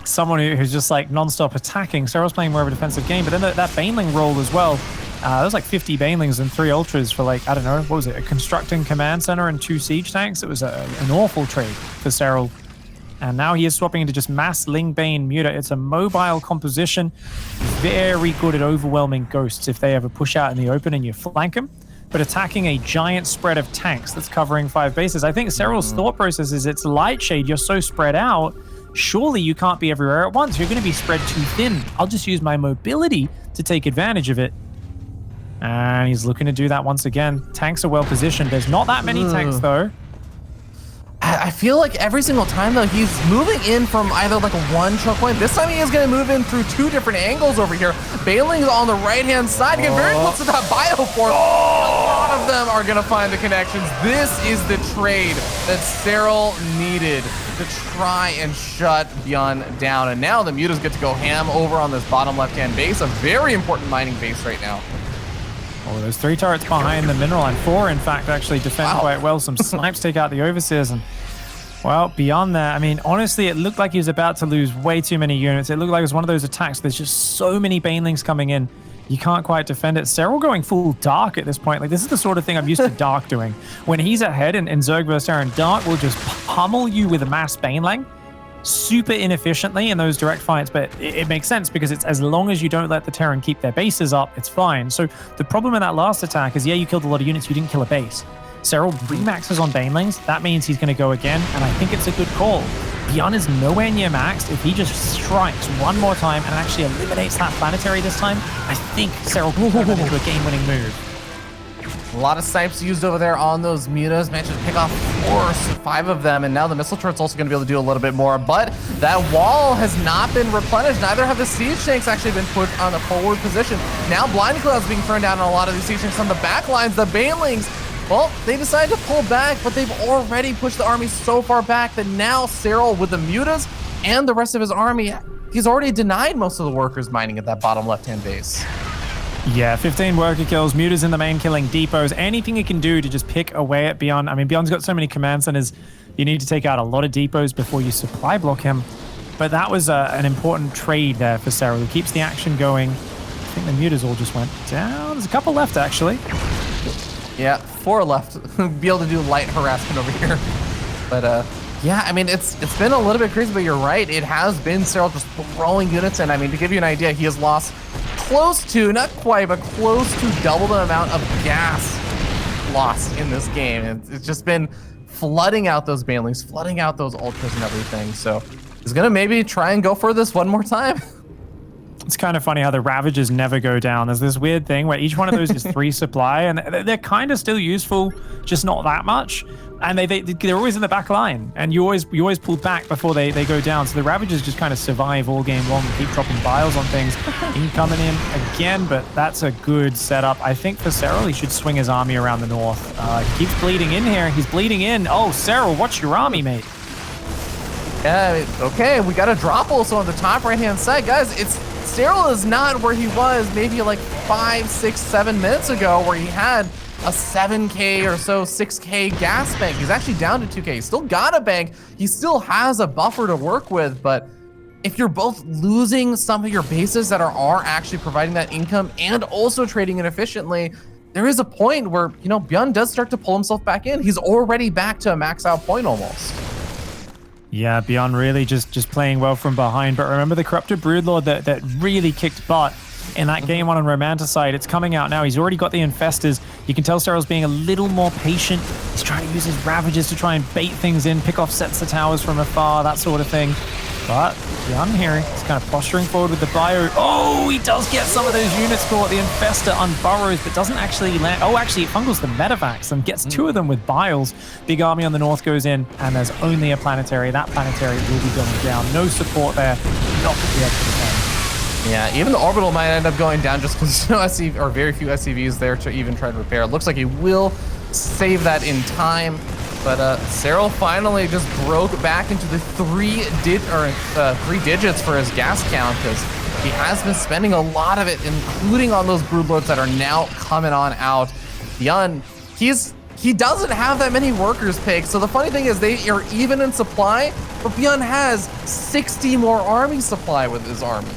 someone who's just like non-stop attacking. Serral's playing more of a defensive game, but then that Baneling roll as well. There was like 50 Banelings and 3 Ultras for like, I don't know, what was it? A constructing command center and 2 siege tanks. It was an awful trade for Serral. And now he is swapping into just mass Ling Bane Muta. It's a mobile composition. Very good at overwhelming Ghosts if they ever push out in the open and you flank them. But attacking a giant spread of tanks that's covering 5 bases. I think Serral's thought process is it's Light Shade, you're so spread out, surely you can't be everywhere at once. You're going to be spread too thin. I'll just use my mobility to take advantage of it. And he's looking to do that once again. Tanks are well positioned. There's not that many tanks though. I feel like every single time though, he's moving in from either like one choke point. This time he is going to move in through 2 different angles over here. Baneling's on the right-hand side. Get very close to that bioform. A lot of them are going to find the connections. This is the trade that Serral needed to try and shut ByuN down. And now the Mutas get to go ham over on this bottom left-hand base, a very important mining base right now. Oh, those 3 turrets behind the mineral, and 4, in fact, actually defend quite well. Some snipes take out the Overseers, and, well, beyond that, I mean, honestly, it looked like he was about to lose way too many units. It looked like it was one of those attacks. There's just so many banelings coming in. You can't quite defend it. Serral going full Dark at this point. Like, this is the sort of thing I'm used to Dark doing. When he's ahead in Zerg vs. Terran, Dark will just pummel you with a mass baneling super inefficiently in those direct fights, but it makes sense because it's as long as you don't let the Terran keep their bases up, it's fine. So the problem in that last attack is, yeah, you killed a lot of units, you didn't kill a base. Serral remaxes on banelings. That means he's going to go again, and I think it's a good call. ByuN is nowhere near maxed. If he just strikes one more time and actually eliminates that planetary this time, I think Serral can turn it into a game-winning move. A lot of snipes used over there on those Mutas. Managed to pick off 4 or 5 of them, and now the missile turret's also going to be able to do a little bit more. But that wall has not been replenished. Neither have the siege tanks actually been put on a forward position. Now blind clouds being thrown down on a lot of these siege tanks on the back lines. The banelings, well, they decided to pull back, but they've already pushed the army so far back that now Serral, with the Mutas and the rest of his army, he's already denied most of the workers mining at that bottom left-hand base. Yeah, 15 worker kills, Mutas in the main killing depots. Anything he can do to just pick away at ByuN. I mean, ByuN's got so many command centers, you need to take out a lot of depots before you supply block him. But that was an important trade there for Serral, who keeps the action going. I think the Mutas all just went down. There's a couple left, actually. Yeah, 4 left. Be able to do light harassment over here. But yeah, I mean, it's been a little bit crazy, but you're right. It has been Serral just throwing units in. I mean, to give you an idea, he has lost close to, not quite, but close to double the amount of gas lost in this game. It's just been flooding out those banelings, flooding out those ultras and everything. So he's gonna maybe try and go for this one more time. It's kind of funny how the Ravagers never go down. There's this weird thing where each one of those is 3 supply, and they're kind of still useful, just not that much. And they're always in the back line, and you always pull back before they go down. So the Ravagers just kind of survive all game long and keep dropping biles on things. He coming in again, but that's a good setup. I think for Serral, he should swing his army around the north. He keeps bleeding in here. He's bleeding in. Oh, Serral, watch your army, mate. Yeah, okay, we got a drop also on the top right-hand side. Guys, Serral is not where he was maybe like 5, 6, 7 minutes ago, where he had a 7K or so, 6K gas bank. He's actually down to 2K. He's still got a bank. He still has a buffer to work with, but if you're both losing some of your bases that are actually providing that income and also trading it efficiently, there is a point where, you know, ByuN does start to pull himself back in. He's already back to a max out point almost. Yeah, ByuN really just playing well from behind. But remember the Corrupted Broodlord that really kicked butt in that game 1 on Romanticide. It's coming out now. He's already got the Infestors. You can tell Serral's being a little more patient. He's trying to use his Ravagers to try and bait things in, pick off sets of towers from afar, that sort of thing. But ByuN here, he's kind of posturing forward with the bio. Oh, he does get some of those units caught. The Infestor unburrows, but doesn't actually land. Oh, actually, it fungles the Medivacs and gets 2 of them with biles. Big army on the north goes in, and there's only a planetary. That planetary will be going down. No support there. Not to be able to defend. Yeah, even the orbital might end up going down just because no SCV, or very few SCVs there to even try to repair. It looks like he will save that in time, but Serral finally just broke back into the 3 digits for his gas count, because he has been spending a lot of it, including on those broodlords that are now coming on out. ByuN, he doesn't have that many workers picked, so the funny thing is they are even in supply, but ByuN has 60 more army supply with his army.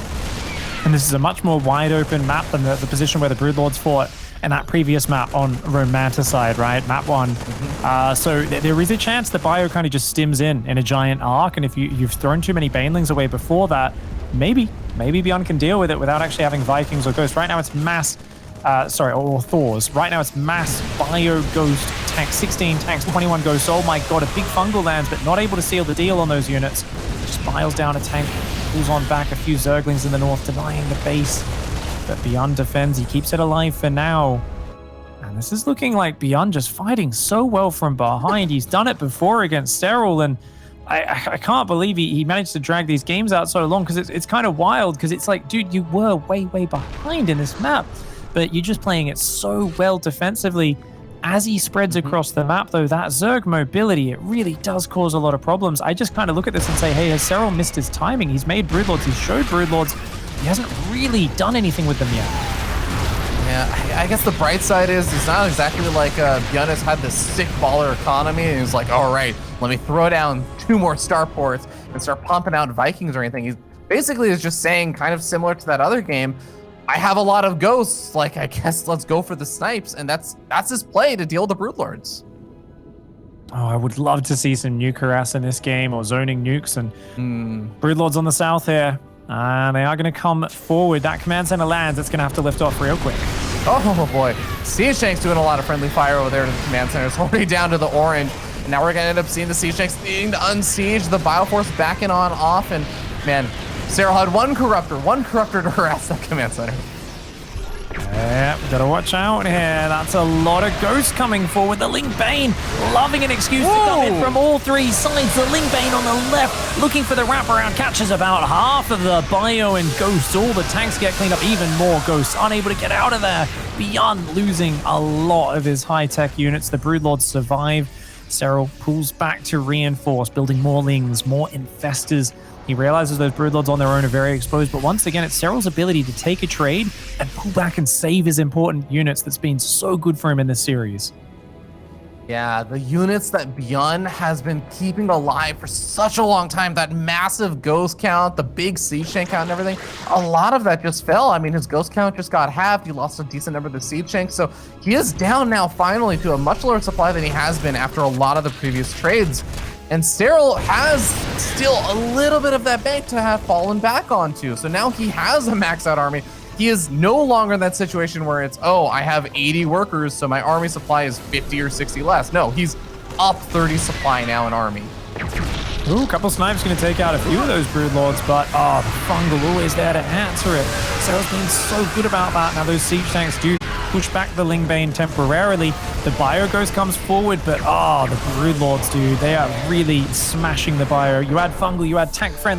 And this is a much more wide open map than the position where the Broodlords fought in that previous map on Romanticide, right? Map 1. So there is a chance the bio kind of just stims in a giant arc, and if you've thrown too many banelings away before that, maybe ByuN can deal with it without actually having Vikings or Ghosts. Right now it's mass, or Thors. Right now it's mass bio Ghost tanks, 16 tanks, 21 Ghosts. Oh my god, a big fungal lands, but not able to seal the deal on those units. Just biles down a tank, pulls on back a few Zerglings in the north, denying the base. But ByuN defends, he keeps it alive for now. And this is looking like ByuN just fighting so well from behind. He's done it before against Serral, and I can't believe he managed to drag these games out so long, because it's kind of wild, because it's like, dude, you were way behind in this map, but you're just playing it so well defensively. As he spreads across the map, though, that Zerg mobility, it really does cause a lot of problems. I just kind of look at this and say, hey, has Serral missed his timing? He's made Broodlords, he's showed Broodlords. He hasn't really done anything with them yet. Yeah, I guess the bright side is it's not exactly like ByuN has had this sick baller economy and he's like, all right, let me throw down 2 more starports and start pumping out Vikings or anything. He's basically is just saying, kind of similar to that other game, I have a lot of ghosts, like I guess let's go for the snipes, and that's his play to deal with the Broodlords. Oh, I would love to see some nuke harass in this game, or zoning nukes, and Broodlords on the south here. And they are going to come forward. That command center lands. It's going to have to lift off real quick. Oh boy, Siege Tank's doing a lot of friendly fire over there to the command center. It's already down to the orange. And now we're going to end up seeing the Siege Tanks needing to unsiege, the Bioforce backing on off, and man, Serral had one corruptor to harass that command center. Yeah, we gotta watch out here. That's a lot of ghosts coming forward. The Ling Bane loving an excuse to come in from all 3 sides. The Ling Bane on the left looking for the wraparound, catches about half of the bio and ghosts. All the tanks get cleaned up, even more ghosts unable to get out of there. ByuN losing a lot of his high-tech units. The Broodlords survive. Serral pulls back to reinforce, building more Lings, more Infestors. He realizes those Broodlords on their own are very exposed, but once again, it's Serral's ability to take a trade and pull back and save his important units that's been so good for him in this series. Yeah, the units that ByuN has been keeping alive for such a long time, that massive ghost count, the big siege tank count and everything, a lot of that just fell. I mean, his ghost count just got halved. He lost a decent number of the siege tanks. So he is down now finally to a much lower supply than he has been after a lot of the previous trades. And Serral has still a little bit of that bank to have fallen back onto. So now he has a maxed out army. He is no longer in that situation where it's, oh, I have 80 workers, so my army supply is 50 or 60 less. No, he's up 30 supply now in army. Ooh, a couple snipes going to take out a few of those Broodlords, but the Fungal always there to answer it. Serral's been so good about that. Now those siege tanks do push back the Ling Bane temporarily. The Bio Ghost comes forward, but the Broodlords, dude, they are really smashing the Bio. You add Fungal, you add tank friendly